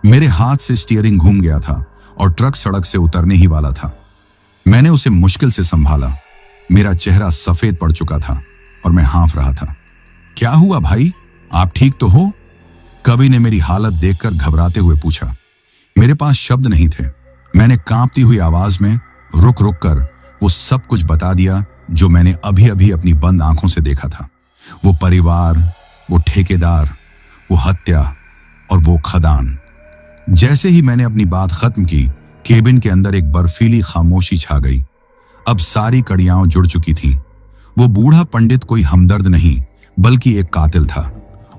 मेरे हाथ से स्टीयरिंग घूम गया था और ट्रक सड़क से उतरने ही वाला था। मैंने उसे मुश्किल से संभाला। मेरा चेहरा सफेद पड़ चुका था और मैं हाँफ रहा था। क्या हुआ भाई, आप ठीक तो हो? कवि ने मेरी हालत देखकर घबराते हुए पूछा। मेरे पास शब्द नहीं थे। मैंने कांपती हुई आवाज में रुक रुक कर वो सब कुछ बता दिया जो मैंने अभी अभी अपनी बंद आंखों से देखा था। वो परिवार, वो ठेकेदार, वो हत्या और वो खदान। जैसे ही मैंने अपनी बात खत्म की, केबिन के अंदर एक बर्फीली खामोशी छा गई। अब सारी कड़ियां जुड़ चुकी थीं। वो बूढ़ा पंडित कोई हमदर्द नहीं बल्कि एक कातिल था,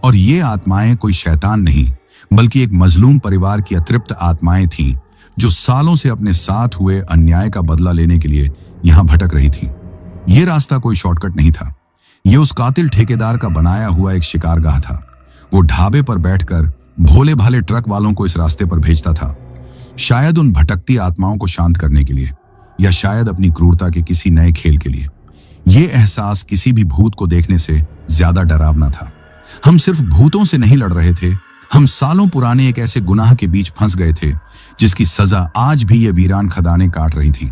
और ये आत्माएं कोई शैतान नहीं बल्कि एक मजलूम परिवार की अतृप्त आत्माएं थीं जो सालों से अपने साथ हुए अन्याय का बदला लेने के लिए यहां भटक रही थीं। ये रास्ता कोई शॉर्टकट नहीं था। ये उस कातिल ठेकेदार का बनाया हुआ एक शिकारगाह था। वो ढाबे पर बैठकर भोले भाले ट्रक वालों को इस रास्ते पर भेजता था, शायद उन भटकती आत्माओं को शांत करने के लिए, या शायद अपनी क्रूरता के किसी नए खेल के लिए। ये एहसास किसी भी भूत को देखने से ज्यादा डरावना था। हम सिर्फ भूतों से नहीं लड़ रहे थे, हम सालों पुराने एक ऐसे गुनाह के बीच फंस गए थे जिसकी सजा आज भी ये वीरान खदानें काट रही थी।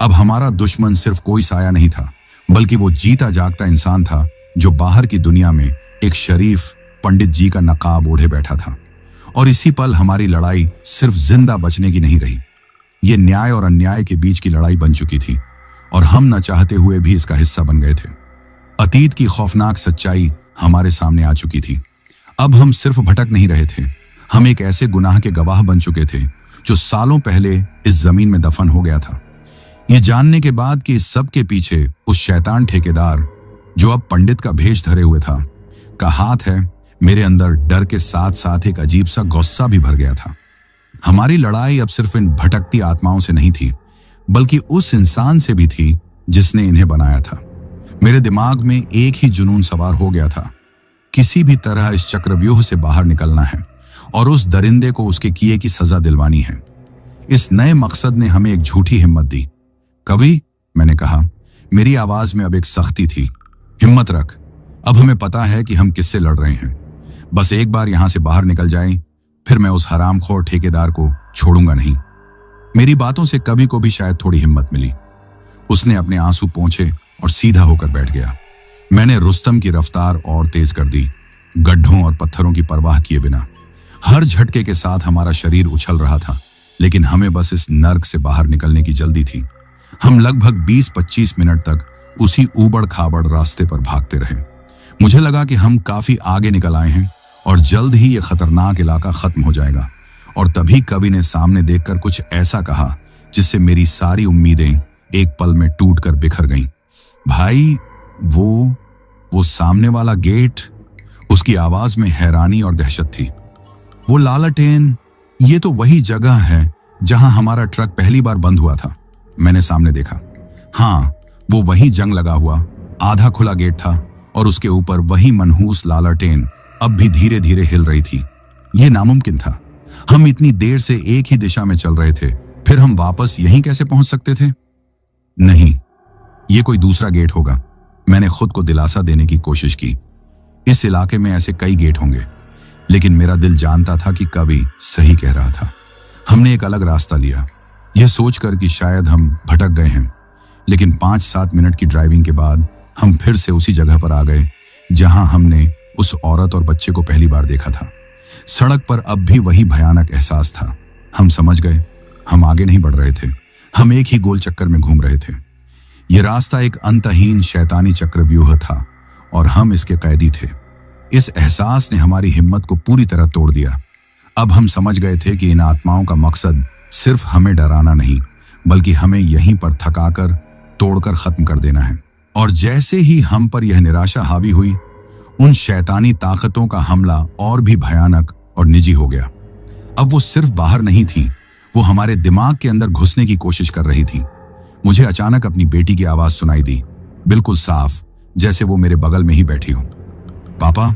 अब हमारा दुश्मन सिर्फ कोई साया नहीं था, बल्कि वो जीता जागता इंसान था जो बाहर की दुनिया में एक शरीफ पंडित जी का नकाब ओढ़े बैठा था। और इसी पल हमारी लड़ाई सिर्फ जिंदा बचने की नहीं रही, ये न्याय और अन्याय के बीच की लड़ाई बन चुकी थी, और हम न चाहते हुए भी इसका हिस्सा बन गए थे। अतीत की खौफनाक सच्चाई हमारे सामने आ चुकी थी। अब हम सिर्फ भटक नहीं रहे थे, हम एक ऐसे गुनाह के गवाह बन चुके थे जो सालों पहले इस जमीन में दफन हो गया था। ये जानने के बाद कि इस सब के पीछे उस शैतान ठेकेदार, जो अब पंडित का भेष धरे हुए था, का हाथ है, मेरे अंदर डर के साथ साथ एक अजीब सा गुस्सा भी भर गया था। हमारी लड़ाई अब सिर्फ इन भटकती आत्माओं से नहीं थी, बल्कि उस इंसान से भी थी जिसने इन्हें बनाया था। मेरे दिमाग में एक ही जुनून सवार हो गया था, किसी भी तरह इस चक्रव्यूह से बाहर निकलना है और उस दरिंदे को उसके किए की सजा दिलवानी है। इस नए मकसद ने हमें एक झूठी हिम्मत दी। कवि, मैंने कहा, मेरी आवाज में अब एक सख्ती थी, हिम्मत रख। अब हमें पता है कि हम किससे लड़ रहे हैं। बस एक बार यहां से बाहर निकल जाएं, फिर मैं उस हरामखोर ठेकेदार को छोड़ूंगा नहीं। मेरी बातों से कवि को भी शायद थोड़ी हिम्मत मिली। उसने अपने आंसू पोंछे और सीधा होकर बैठ गया। मैंने रुस्तम की रफ्तार और तेज कर दी, गड्ढों और पत्थरों की परवाह किए बिना। हर झटके के साथ हमारा शरीर उछल रहा था, लेकिन हमें बस इस नर्क से बाहर निकलने की जल्दी थी। हम लगभग 20-25 मिनट तक उसी ऊबड़ खाबड़ रास्ते पर भागते रहे। मुझे लगा कि हम काफी आगे निकल आए हैं और जल्द ही ये खतरनाक इलाका खत्म हो जाएगा। और तभी कवि ने सामने देखकर कुछ ऐसा कहा जिससे मेरी सारी उम्मीदें एक पल में टूटकर बिखर गईं। भाई, वो सामने वाला गेट। उसकी आवाज में हैरानी और दहशत थी। वो लालटेन, ये तो वही जगह है जहां हमारा ट्रक पहली बार बंद हुआ था। मैंने सामने देखा। हाँ, वो वही जंग लगा हुआ आधा खुला गेट था और उसके ऊपर वही मनहूस लालटेन अब भी धीरे धीरे हिल रही थी। ये नामुमकिन था। हम इतनी देर से एक ही दिशा में चल रहे थे, फिर हम वापस यहीं कैसे पहुंच सकते थे? नहीं, ये कोई दूसरा गेट होगा। मैंने खुद को दिलासा देने की कोशिश की। इस इलाके में ऐसे कई गेट होंगे, लेकिन मेरा दिल जानता था कि कवि सही कह रहा था। हमने एक अलग रास्ता लिया, यह सोचकर कि शायद हम भटक गए हैं। लेकिन 5-7 मिनट की ड्राइविंग के बाद हम फिर से उसी जगह पर आ गए जहां हमने उस औरत और बच्चे को पहली बार देखा था। सड़क पर अब भी वही भयानक एहसास था। हम समझ गए, हम आगे नहीं बढ़ रहे थे, हम एक ही गोल चक्कर में घूम रहे थे। यह रास्ता एक अंतहीन शैतानी चक्रव्यूह था और हम इसके कैदी थे। इस एहसास ने हमारी हिम्मत को पूरी तरह तोड़ दिया। अब हम समझ गए थे कि इन आत्माओं का मकसद सिर्फ हमें डराना नहीं, बल्कि हमें यहीं पर थकाकर, तोड़कर खत्म कर देना है। और जैसे ही हम पर यह निराशा हावी हुई, उन शैतानी ताकतों का हमला और भी भयानक और निजी हो गया। अब वो सिर्फ बाहर नहीं थी, वो हमारे दिमाग के अंदर घुसने की कोशिश कर रही थी। मुझे अचानक अपनी बेटी की आवाज सुनाई दी, बिल्कुल साफ, जैसे वो मेरे बगल में ही बैठी हो। पापा,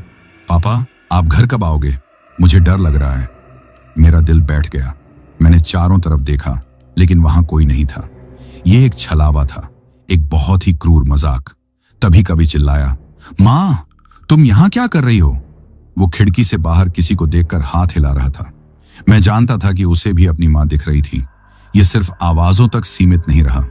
पापा, आप घर कब आओगे? मुझे डर लग रहा है। मेरा दिल बैठ गया। मैंने चारों तरफ देखा, लेकिन वहां कोई नहीं था। यह एक छलावा था, एक बहुत ही क्रूर मजाक। तभी कवि चिल्लाया, मां, तुम यहां क्या कर रही हो? वो खिड़की से बाहर किसी को देखकर हाथ हिला रहा था। मैं जानता था कि उसे भी अपनी मां दिख रही थी। यह सिर्फ आवाजों तक सीमित नहीं रहा।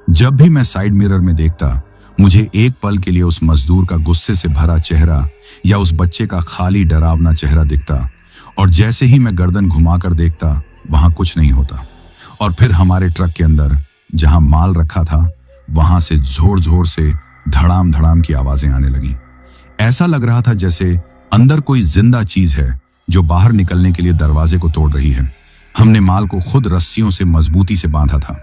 जब भी मैं साइड मिरर में देखता, मुझे एक पल के लिए उस मजदूर का गुस्से से भरा चेहरा या उस बच्चे का खाली डरावना चेहरा दिखता, और जैसे ही मैं गर्दन घुमाकर देखता, वहां कुछ नहीं होता। और फिर हमारे ट्रक के अंदर जहां माल रखा था, वहां से जोर जोर से धड़ाम धड़ाम की आवाजें आने लगी। ऐसा लग रहा था जैसे अंदर कोई जिंदा चीज है जो बाहर निकलने के लिए दरवाजे को तोड़ रही है। हमने माल को खुद रस्सियों से मजबूती से बांधा था।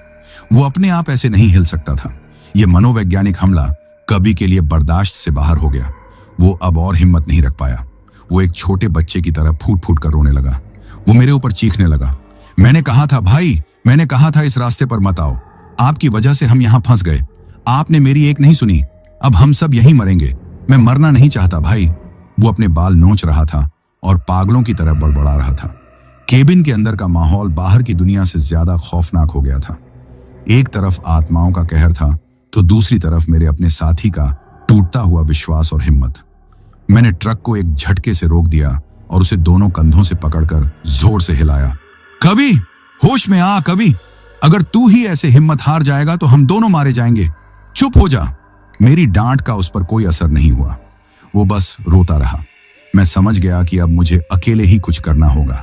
वो अपने आप ऐसे नहीं हिल सकता था। यह मनोवैज्ञानिक हमला कवि के लिए बर्दाश्त से बाहर हो गया। वो अब और हिम्मत नहीं रख पाया। वो एक छोटे बच्चे की तरह फूट फूट कर रोने लगा। वो मेरे ऊपर चीखने लगा, मैंने कहा था भाई, मैंने कहा था इस रास्ते पर मत आओ। आपकी वजह से हम यहां फंस गए। आपने मेरी एक नहीं सुनी। अब हम सब यहीं मरेंगे। मैं मरना नहीं चाहता भाई। वो अपने बाल नोच रहा था और पागलों की तरह बड़बड़ा रहा था। केबिन के अंदर का माहौल बाहर की दुनिया से ज्यादा खौफनाक हो गया था। एक तरफ आत्माओं का कहर था, तो दूसरी तरफ मेरे अपने साथी का टूटता हुआ विश्वास और हिम्मत। मैंने ट्रक को एक झटके से रोक दिया और उसे दोनों कंधों से पकड़कर जोर से हिलाया। कवि, होश में आ कवि। अगर तू ही ऐसे हिम्मत हार जाएगा तो हम दोनों मारे जाएंगे। चुप हो जा। मेरी डांट का उस पर कोई असर नहीं हुआ। वो बस रोता रहा। मैं समझ गया कि अब मुझे अकेले ही कुछ करना होगा।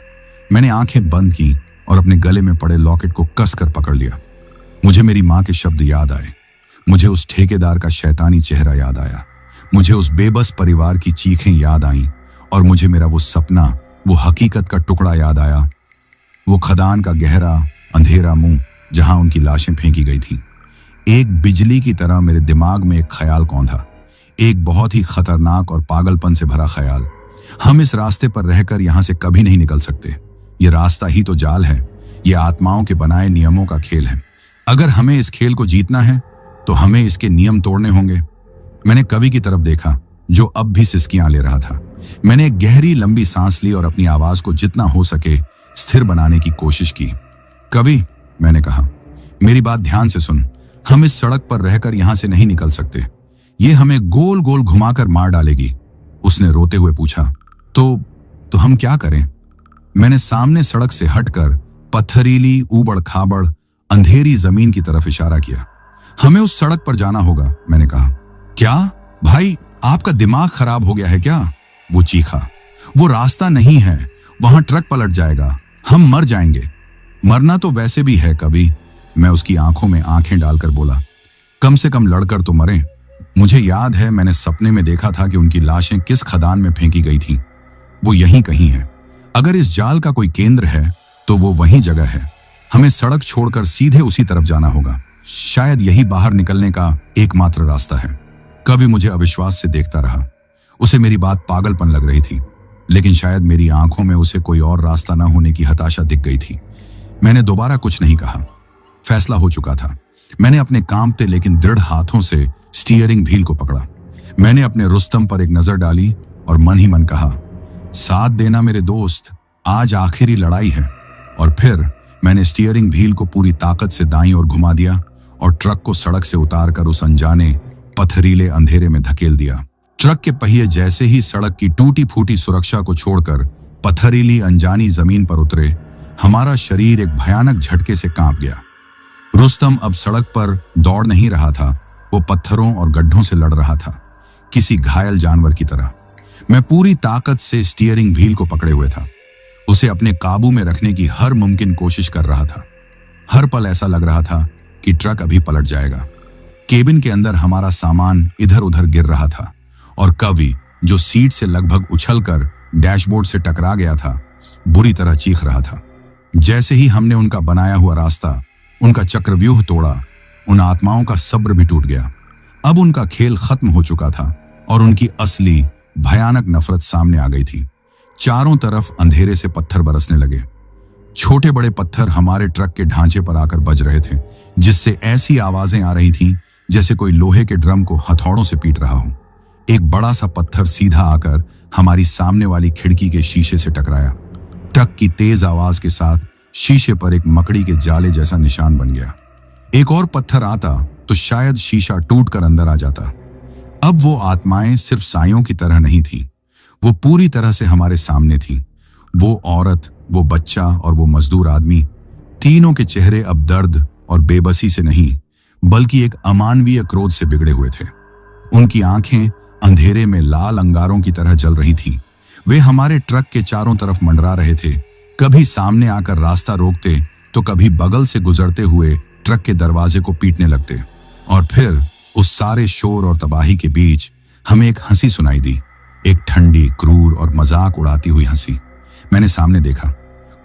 मैंने आंखें बंद की और अपने गले में पड़े लॉकेट को कसकर पकड़ लिया। मुझे मेरी मां के शब्द याद आए। मुझे उस ठेकेदार का शैतानी चेहरा याद आया। मुझे उस बेबस परिवार की चीखें याद आईं और मुझे मेरा वो सपना, वो हकीकत का टुकड़ा याद आया। वो खदान का गहरा अंधेरा मुंह जहां उनकी लाशें फेंकी गई थीं। एक बिजली की तरह मेरे दिमाग में एक ख्याल कौंधा, एक बहुत ही खतरनाक और पागलपन से भरा ख्याल। हम इस रास्ते पर रहकर यहां से कभी नहीं निकल सकते। ये रास्ता ही तो जाल है। ये आत्माओं के बनाए नियमों का खेल है। अगर हमें इस खेल को जीतना है तो हमें इसके नियम तोड़ने होंगे। मैंने कवि की तरफ देखा, जो अब भी सिसकियां ले रहा था। मैंने एक गहरी लंबी सांस ली और अपनी आवाज को जितना हो सके स्थिर बनाने की कोशिश की। कवि, मैंने कहा, मेरी बात ध्यान से सुन। हम इस सड़क पर रहकर यहां से नहीं निकल सकते। ये हमें गोल गोल घुमाकर मार डालेगी। उसने रोते हुए पूछा, तो हम क्या करें? मैंने सामने सड़क से हटकर पत्थरीली ऊबड़ खाबड़ अंधेरी जमीन की तरफ इशारा किया। हमें उस सड़क पर जाना होगा, मैंने कहा। क्या भाई, आपका दिमाग खराब हो गया है क्या? वो चीखा। वो रास्ता नहीं है, वहां ट्रक पलट जाएगा, हम मर जाएंगे। मरना तो वैसे भी है कवि, मैं उसकी आंखों में आंखें डालकर बोला। कम से कम लड़कर तो मरे। मुझे याद है मैंने सपने में देखा था कि उनकी लाशें किस खदान में फेंकी गई थीं। वो यहीं कहीं है। अगर इस जाल का कोई केंद्र है तो वो वही जगह है। हमें सड़क छोड़कर सीधे उसी तरफ जाना होगा। शायद यही बाहर निकलने का एकमात्र रास्ता है। कवि मुझे अविश्वास से देखता रहा। उसे मेरी बात पागलपन लग रही थी, लेकिन शायद मेरी आंखों में उसे कोई और रास्ता न होने की हताशा दिख गई थी। मैंने दोबारा कुछ नहीं कहा। फैसला हो चुका था। मैंने अपने कांपते लेकिन दृढ़ हाथों से स्टीयरिंग व्हील को पकड़ा। मैंने अपने रुस्तम पर एक नजर डाली और मन ही मन कहा, साथ देना मेरे दोस्त, आज आखिरी लड़ाई है। और फिर मैंने स्टीयरिंग व्हील को पूरी ताकत से दाईं ओर घुमा दिया और ट्रक को सड़क से उतारकर उस अनजाने पथरीले अंधेरे में धकेल दिया। ट्रक के पहिए जैसे ही सड़क की टूटी फूटी सुरक्षा को छोड़कर पथरीली अनजानी जमीन पर उतरे, हमारा शरीर एक भयानक झटके से कांप गया। रुस्तम अब सड़क पर दौड़ नहीं रहा था, वो पत्थरों और गड्ढों से लड़ रहा था, किसी घायल जानवर की तरह। मैं पूरी ताकत से स्टीयरिंग व्हील को पकड़े हुए था, उसे अपने काबू में रखने की हर मुमकिन कोशिश कर रहा था। हर पल ऐसा लग रहा था कि ट्रक अभी पलट जाएगा। केबिन के अंदर हमारा सामान इधर उधर गिर रहा था और कवि, जो सीट से लगभग उछलकर डैशबोर्ड से टकरा गया था, बुरी तरह चीख रहा था। जैसे ही हमने उनका बनाया हुआ रास्ता, उनका चक्रव्यूह तोड़ा, उन आत्माओं का सब्र भी टूट गया। अब उनका खेल खत्म हो चुका था और उनकी असली भयानक नफरत सामने आ गई थी। चारों तरफ अंधेरे से पत्थर बरसने लगे। छोटे बड़े पत्थर हमारे ट्रक के ढांचे पर आकर बज रहे थे, जिससे ऐसी आवाजें आ रही थीं जैसे कोई लोहे के ड्रम को हथौड़ों से पीट रहा हो। एक बड़ा सा पत्थर सीधा आकर हमारी सामने वाली खिड़की के शीशे से टकराया। ट्रक की तेज आवाज के साथ शीशे पर एक मकड़ी के जाले जैसा निशान बन गया। एक और पत्थर आता तो शायद शीशा टूटकर अंदर आ जाता। अब वो आत्माएं सिर्फ सायों की तरह नहीं थीं, वो पूरी तरह से हमारे सामने थीं। वो औरत, वो बच्चा और वो मजदूर आदमी, तीनों के चेहरे अब दर्द और बेबसी से नहीं बल्कि एक अमानवीय क्रोध से बिगड़े हुए थे। उनकी आंखें अंधेरे में लाल अंगारों की तरह जल रही थीं। वे हमारे ट्रक के चारों तरफ मंडरा रहे थे, कभी सामने आकर रास्ता रोकते तो कभी बगल से गुजरते हुए ट्रक के दरवाजे को पीटने लगते। और फिर उस सारे शोर और तबाही के बीच हमें एक हंसी सुनाई दी, एक ठंडी, क्रूर और मजाक उड़ाती हुई हंसी। मैंने सामने देखा,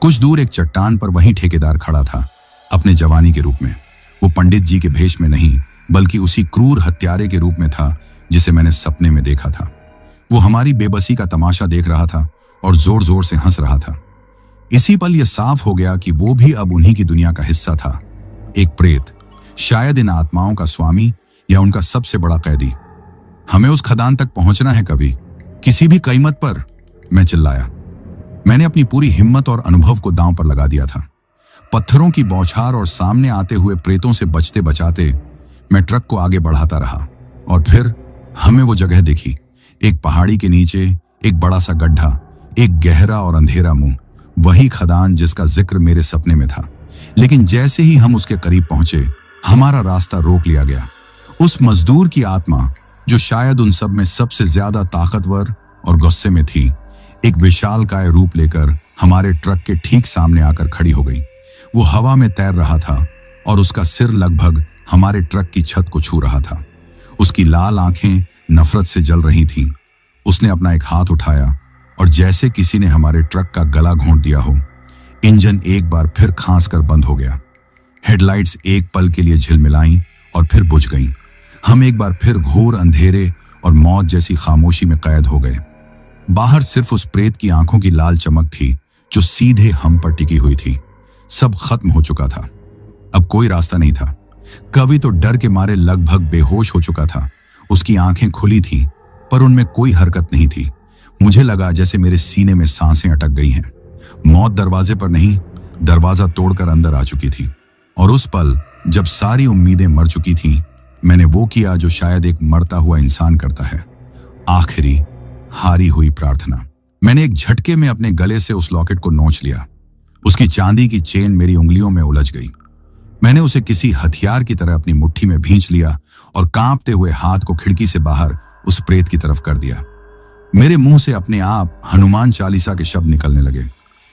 कुछ दूर एक चट्टान पर वही ठेकेदार खड़ा था, अपने जवानी के रूप में। वो पंडित जी के भेष में नहीं बल्कि उसी क्रूर हत्यारे के रूप में था जिसे मैंने सपने में देखा था। वो हमारी बेबसी का तमाशा देख रहा था और जोर जोर से हंस रहा था। इसी पल यह साफ हो गया कि वो भी अब उन्हीं की दुनिया का हिस्सा था, एक प्रेत, शायद इन आत्माओं का स्वामी या उनका सबसे बड़ा कैदी। हमें उस खदान तक पहुंचना है कभी, किसी भी कीमत पर, मैं चिल्लाया। मैंने अपनी पूरी हिम्मत और अनुभव को दांव पर लगा दिया था। पत्थरों की बौछार और सामने आते हुए प्रेतों से बचते बचाते मैं ट्रक को आगे बढ़ाता रहा। और फिर हमें वो जगह दिखी, एक पहाड़ी के नीचे एक बड़ा सा गड्ढा, एक गहरा और अंधेरा मुंह, वही खदान जिसका जिक्र मेरे सपने में था। लेकिन जैसे ही हम उसके करीब पहुंचे, हमारा रास्ता रोक लिया गया। उस मजदूर की आत्मा, जो शायद उन सब में सबसे ज्यादा ताकतवर और गुस्से में थी, एक विशालकाय रूप लेकर हमारे ट्रक के ठीक सामने आकर खड़ी हो गई। वो हवा में तैर रहा था और उसका सिर लगभग हमारे ट्रक की छत को छू रहा था। उसकी लाल आंखें नफरत से जल रही थीं। उसने अपना एक हाथ उठाया और जैसे किसी ने हमारे ट्रक का गला घोंट दिया हो, इंजन एक बार फिर खांस कर बंद हो गया। हेडलाइट्स एक पल के लिए झिलमिलाईं और फिर बुझ गईं। हम एक बार फिर घोर अंधेरे और मौत जैसी खामोशी में कैद हो गए। बाहर सिर्फ उस प्रेत की आंखों की लाल चमक थी जो सीधे हम पर टिकी हुई थी। सब खत्म हो चुका था, अब कोई रास्ता नहीं था। कवि तो डर के मारे लगभग बेहोश हो चुका था। उसकी आंखें खुली थीं, पर उनमें कोई हरकत नहीं थी। मुझे लगा जैसे मेरे सीने में सांसें अटक गई हैं। मौत दरवाजे पर नहीं, दरवाजा तोड़कर अंदर आ चुकी थी। और उस पल जब सारी उम्मीदें मर चुकी थीं, मैंने वो किया जो शायद एक मरता हुआ इंसान करता है, आखिरी हारी हुई प्रार्थना। मैंने एक झटके में अपने गले से उस लॉकेट को नोच लिया। उसकी चांदी की चेन मेरी उंगलियों में उलझ गई। मैंने उसे किसी हथियार की तरह अपनी मुट्ठी में भींच लिया और कांपते हुए हाथ को खिड़की से बाहर उस प्रेत की तरफ कर दिया। मेरे मुंह से अपने आप हनुमान चालीसा के शब्द निकलने लगे।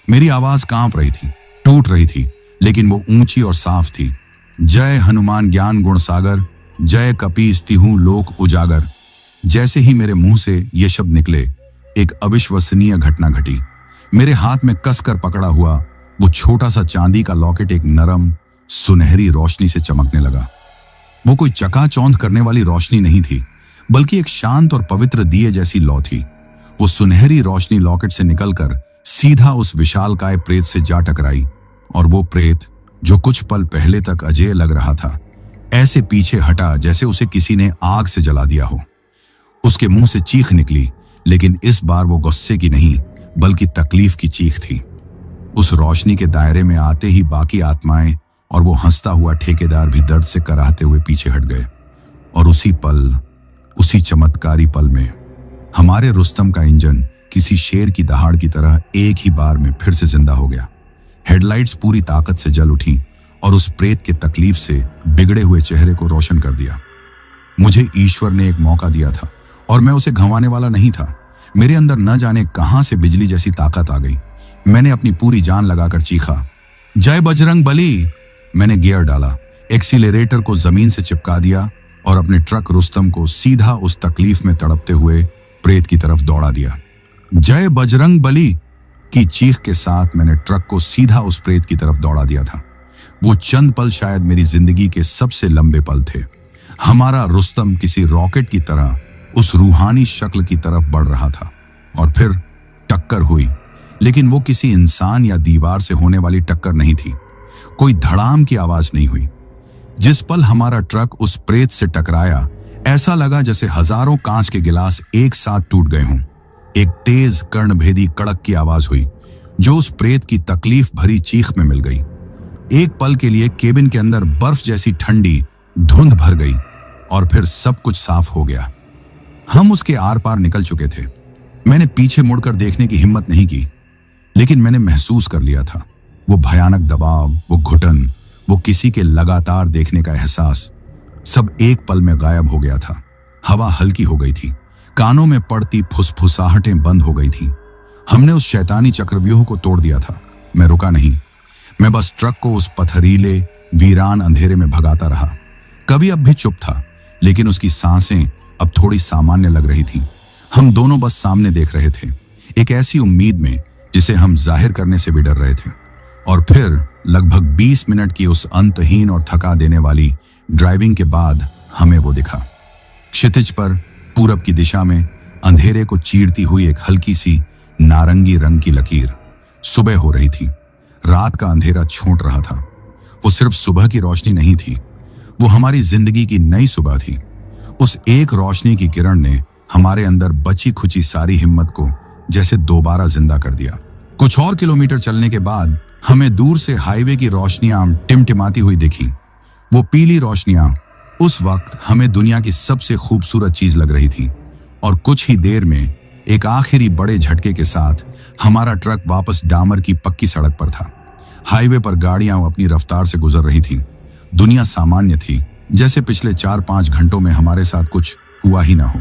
मेरी आवाज कांप रही थी, टूट रही थी, लेकिन वो ऊंची और साफ थी। जय हनुमान ज्ञान गुण सागर, जय कपीस तिहु लोक उजागर। जैसे ही मेरे मुंह से ये शब्द निकले, एक अविश्वसनीय घटना घटी। मेरे हाथ में कसकर पकड़ा हुआ वो छोटा सा चांदी का लॉकेट एक नरम सुनहरी रोशनी से चमकने लगा। वो कोई चकाचौंध करने वाली रोशनी नहीं थी, बल्कि एक शांत और पवित्र दिए जैसी लौ थी। वो सुनहरी रोशनी लॉकेट से निकलकर सीधा उस विशालकाय प्रेत से जा टकराई। और वो प्रेत, जो कुछ पल पहले तक अजेय लग रहा था, ऐसे पीछे हटा जैसे उसे किसी ने आग से जला दिया हो। उसके मुंह से चीख निकली, लेकिन इस बार वो गुस्से की नहीं बल्कि तकलीफ की चीख थी। उस रोशनी के दायरे में आते ही बाकी आत्माएं और वो हंसता हुआ ठेकेदार भी दर्द से कराहते हुए पीछे हट गए। और उसी पल, उसी चमत्कारी पल में हमारे रुस्तम का इंजन किसी शेर की दहाड़ की तरह एक ही बार में फिर से जिंदा हो गया। हेडलाइट्स पूरी ताकत से जल उठी और उस प्रेत के तकलीफ से बिगड़े हुए चेहरे को रोशन कर दिया। मुझे ईश्वर ने एक मौका दिया था और मैं उसे गंवाने वाला नहीं था। मेरे अंदर न जाने कहां से बिजली जैसी ताकत आ गई। मैंने अपनी पूरी जान लगाकर चीखा, जय बजरंग बली। मैंने गियर डाला, एक्सीलरेटर को जमीन से चिपका दिया और अपने ट्रक रुस्तम को सीधा उस तकलीफ में तड़पते हुए प्रेत की तरफ दौड़ा दिया। जय बजरंग बली की चीख के साथ मैंने ट्रक को सीधा उस प्रेत की तरफ दौड़ा दिया था। वो चंद पल शायद मेरी जिंदगी के सबसे लंबे पल थे। हमारा रुस्तम किसी रॉकेट की तरह उस रूहानी शक्ल की तरफ बढ़ रहा था। और फिर टक्कर हुई, लेकिन वो किसी इंसान या दीवार से होने वाली टक्कर नहीं थी। कोई धड़ाम की आवाज नहीं हुई। जिस पल हमारा ट्रक उस प्रेत से टकराया, ऐसा लगा जैसे हजारों कांच के गिलास एक साथ टूट गए हों। एक तेज कर्णभेदी कड़क की आवाज हुई। जो उस प्रेत की तकलीफ भरी चीख में मिल गई। एक पल के लिए केबिन के अंदर बर्फ जैसी ठंडी धुंध भर गई और फिर सब कुछ साफ हो गया। हम उसके आर पार निकल चुके थे। मैंने पीछे मुड़कर देखने की हिम्मत नहीं की, लेकिन मैंने महसूस कर लिया था वो भयानक दबाव, वो घुटन, वो किसी के लगातार देखने का एहसास, सब एक पल में गायब हो गया था। हवा हल्की हो गई थी, कानों में पड़ती फुसफुसाहटें बंद हो गई थीं। हमने उस शैतानी चक्रव्यूह को तोड़ दिया था। मैं रुका नहीं, मैं बस ट्रक को उस पथरीले वीरान अंधेरे में भगाता रहा। कभी अब भी चुप था, लेकिन उसकी सांसें अब थोड़ी सामान्य लग रही थीं। हम दोनों बस सामने देख रहे थे, एक ऐसी उम्मीद में जिसे हम जाहिर करने से भी डर रहे थे। और फिर लगभग 20 मिनट की उस अंतहीन और थका देने वाली ड्राइविंग के बाद हमें वो दिखा। क्षितिज पर पूरब की दिशा में अंधेरे को चीरती हुई एक हल्की सी नारंगी रंग की लकीर। सुबह हो रही थी, रात का अंधेरा छोंट रहा था। वो सिर्फ सुबह की रोशनी नहीं थी, वो हमारी जिंदगी की नई सुबह थी। उस एक रोशनी की किरण ने हमारे अंदर बची खुची सारी हिम्मत को जैसे दोबारा जिंदा कर दिया। कुछ और किलोमीटर चलने के बाद हमें दूर से हाईवे की रोशनियां टिमटिमाती हुई दिखी। वो पीली रोशनियां उस वक्त हमें दुनिया की सबसे खूबसूरत चीज लग रही थी। और कुछ ही देर में एक आखिरी बड़े झटके के साथ हमारा ट्रक वापस डामर की पक्की सड़क पर था। हाईवे पर गाड़ियां अपनी रफ्तार से गुजर रही थीं। दुनिया सामान्य थी, जैसे पिछले 4-5 घंटों में हमारे साथ कुछ हुआ ही ना हो।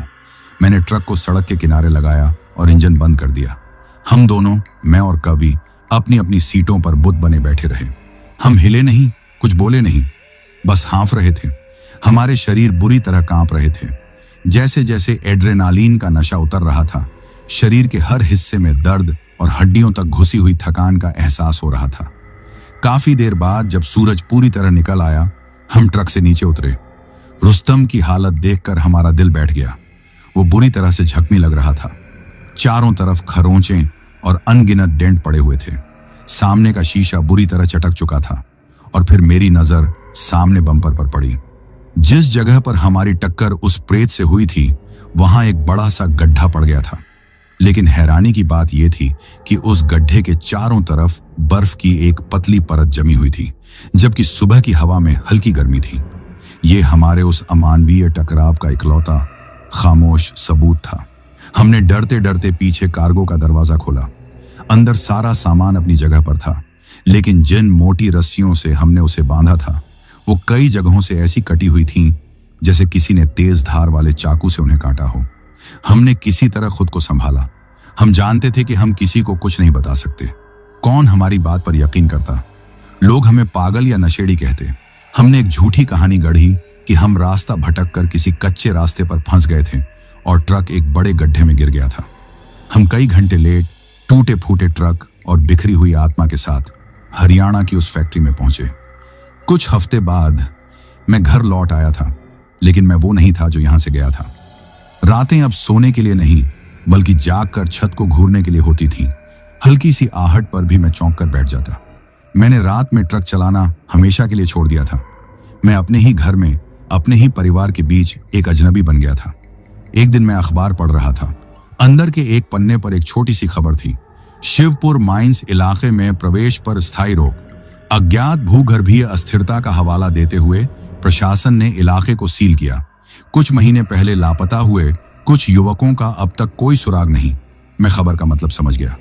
मैंने ट्रक को सड़क के किनारे लगाया और इंजन बंद कर दिया। हम दोनों, मैं और कवि, अपनी अपनी सीटों पर बुत बने बैठे रहे। हम हिले नहीं, कुछ बोले नहीं, बस हाँफ रहे थे। हमारे शरीर बुरी तरह कांप रहे थे। जैसे जैसे एड्रेनालीन का नशा उतर रहा था, शरीर के हर हिस्से में दर्द और हड्डियों तक घुसी हुई थकान का एहसास हो रहा था। काफी देर बाद जब सूरज पूरी तरह निकल आया, हम ट्रक से नीचे उतरे। रुस्तम की हालत देखकर हमारा दिल बैठ गया। वो बुरी तरह से झकने लग रहा था। चारों तरफ खरोंचें और अनगिनत डेंट पड़े हुए थे। सामने का शीशा बुरी तरह चटक चुका था। और फिर मेरी नजर सामने बम्पर पर पड़ी। जिस जगह पर हमारी टक्कर उस प्रेत से हुई थी, वहां एक बड़ा सा गड्ढा पड़ गया था। लेकिन हैरानी की बात यह थी कि उस गड्ढे के चारों तरफ बर्फ की एक पतली परत जमी हुई थी, जबकि सुबह की हवा में हल्की गर्मी थी। ये हमारे उस अमानवीय टकराव का इकलौता खामोश सबूत था। हमने डरते डरते पीछे कार्गो का दरवाजा खोला। अंदर सारा सामान अपनी जगह पर था, लेकिन जिन मोटी रस्सियों से हमने उसे बांधा था, वो कई जगहों से ऐसी कटी हुई थीं जैसे किसी ने तेज धार वाले चाकू से उन्हें काटा हो। हमने किसी तरह खुद को संभाला। हम जानते थे कि हम किसी को कुछ नहीं बता सकते। कौन हमारी बात पर यकीन करता? लोग हमें पागल या नशेड़ी कहते। हमने एक झूठी कहानी गढ़ी कि हम रास्ता भटक कर किसी कच्चे रास्ते पर फंस गए थे और ट्रक एक बड़े गड्ढे में गिर गया था। हम कई घंटे लेट, टूटे फूटे ट्रक और बिखरी हुई आत्मा के साथ हरियाणा की उस फैक्ट्री में पहुंचे। कुछ हफ्ते बाद मैं घर लौट आया था, लेकिन मैं वो नहीं था जो यहां से गया था। रातें अब सोने के लिए नहीं, बल्कि जागकर छत को घूरने के लिए होती थी। हल्की सी आहट पर भी मैं चौंक कर बैठ जाता। मैंने रात में ट्रक चलाना हमेशा के लिए छोड़ दिया था। मैं अपने ही घर में, अपने ही परिवार के बीच एक अजनबी बन गया था। एक दिन मैं अखबार पढ़ रहा था। अंदर के एक पन्ने पर एक छोटी सी खबर थी। शिवपुर माइंस इलाके में प्रवेश पर स्थायी रोक। अज्ञात भूगर्भीय अस्थिरता का हवाला देते हुए प्रशासन ने इलाके को सील किया। कुछ महीने पहले लापता हुए कुछ युवकों का अब तक कोई सुराग नहीं। मैं खबर का मतलब समझ गया।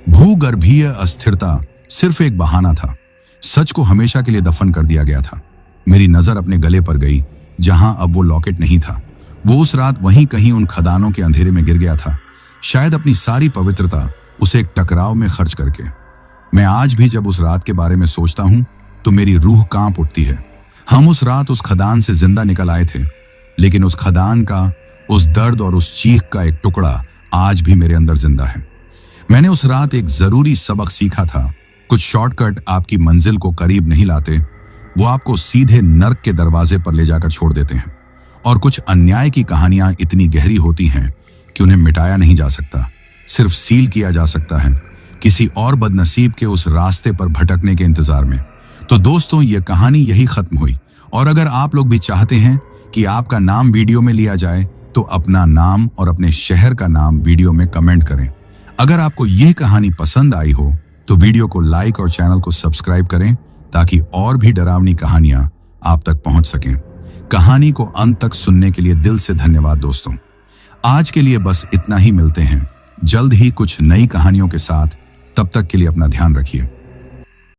भूगर्भीय अस्थिरता सिर्फ एक बहाना था। सच को हमेशा के लिए दफन कर दिया गया था। मेरी नजर अपने गले पर गई, जहां अब वो लॉकेट नहीं था। वो उस रात वहीं कहीं उन खदानों के अंधेरे में गिर गया था, शायद अपनी सारी पवित्रता उसे एक टकराव में खर्च करके। मैं आज भी जब उस रात के बारे में सोचता हूं तो मेरी रूह कांप उठती है। हम उस रात उस खदान से जिंदा निकल आए थे, लेकिन उस खदान का, उस दर्द और उस चीख का एक टुकड़ा आज भी मेरे अंदर जिंदा है। मैंने उस रात एक जरूरी सबक सीखा था। कुछ शॉर्टकट आपकी मंजिल को करीब नहीं लाते, वो आपको सीधे नर्क के दरवाजे पर ले जाकर छोड़ देते हैं। और कुछ अन्याय की कहानियां इतनी गहरी होती हैं कि उन्हें मिटाया नहीं जा सकता, सिर्फ सील किया जा सकता है, किसी और बदनसीब के उस रास्ते पर भटकने के इंतजार में। तो दोस्तों, ये कहानी यही खत्म हुई। और अगर आप लोग भी चाहते हैं कि आपका नाम वीडियो में लिया जाए, तो अपना नाम और अपने शहर का नाम वीडियो में कमेंट करें। अगर आपको यह कहानी पसंद आई हो तो वीडियो को लाइक और चैनल को सब्सक्राइब करें ताकि और भी डरावनी कहानियां आप तक पहुंच सकें। कहानी को अंत तक सुनने के लिए दिल से धन्यवाद दोस्तों। आज के लिए बस इतना ही, मिलते हैं जल्द ही कुछ नई कहानियों के साथ। तब तक के लिए अपना ध्यान रखिए।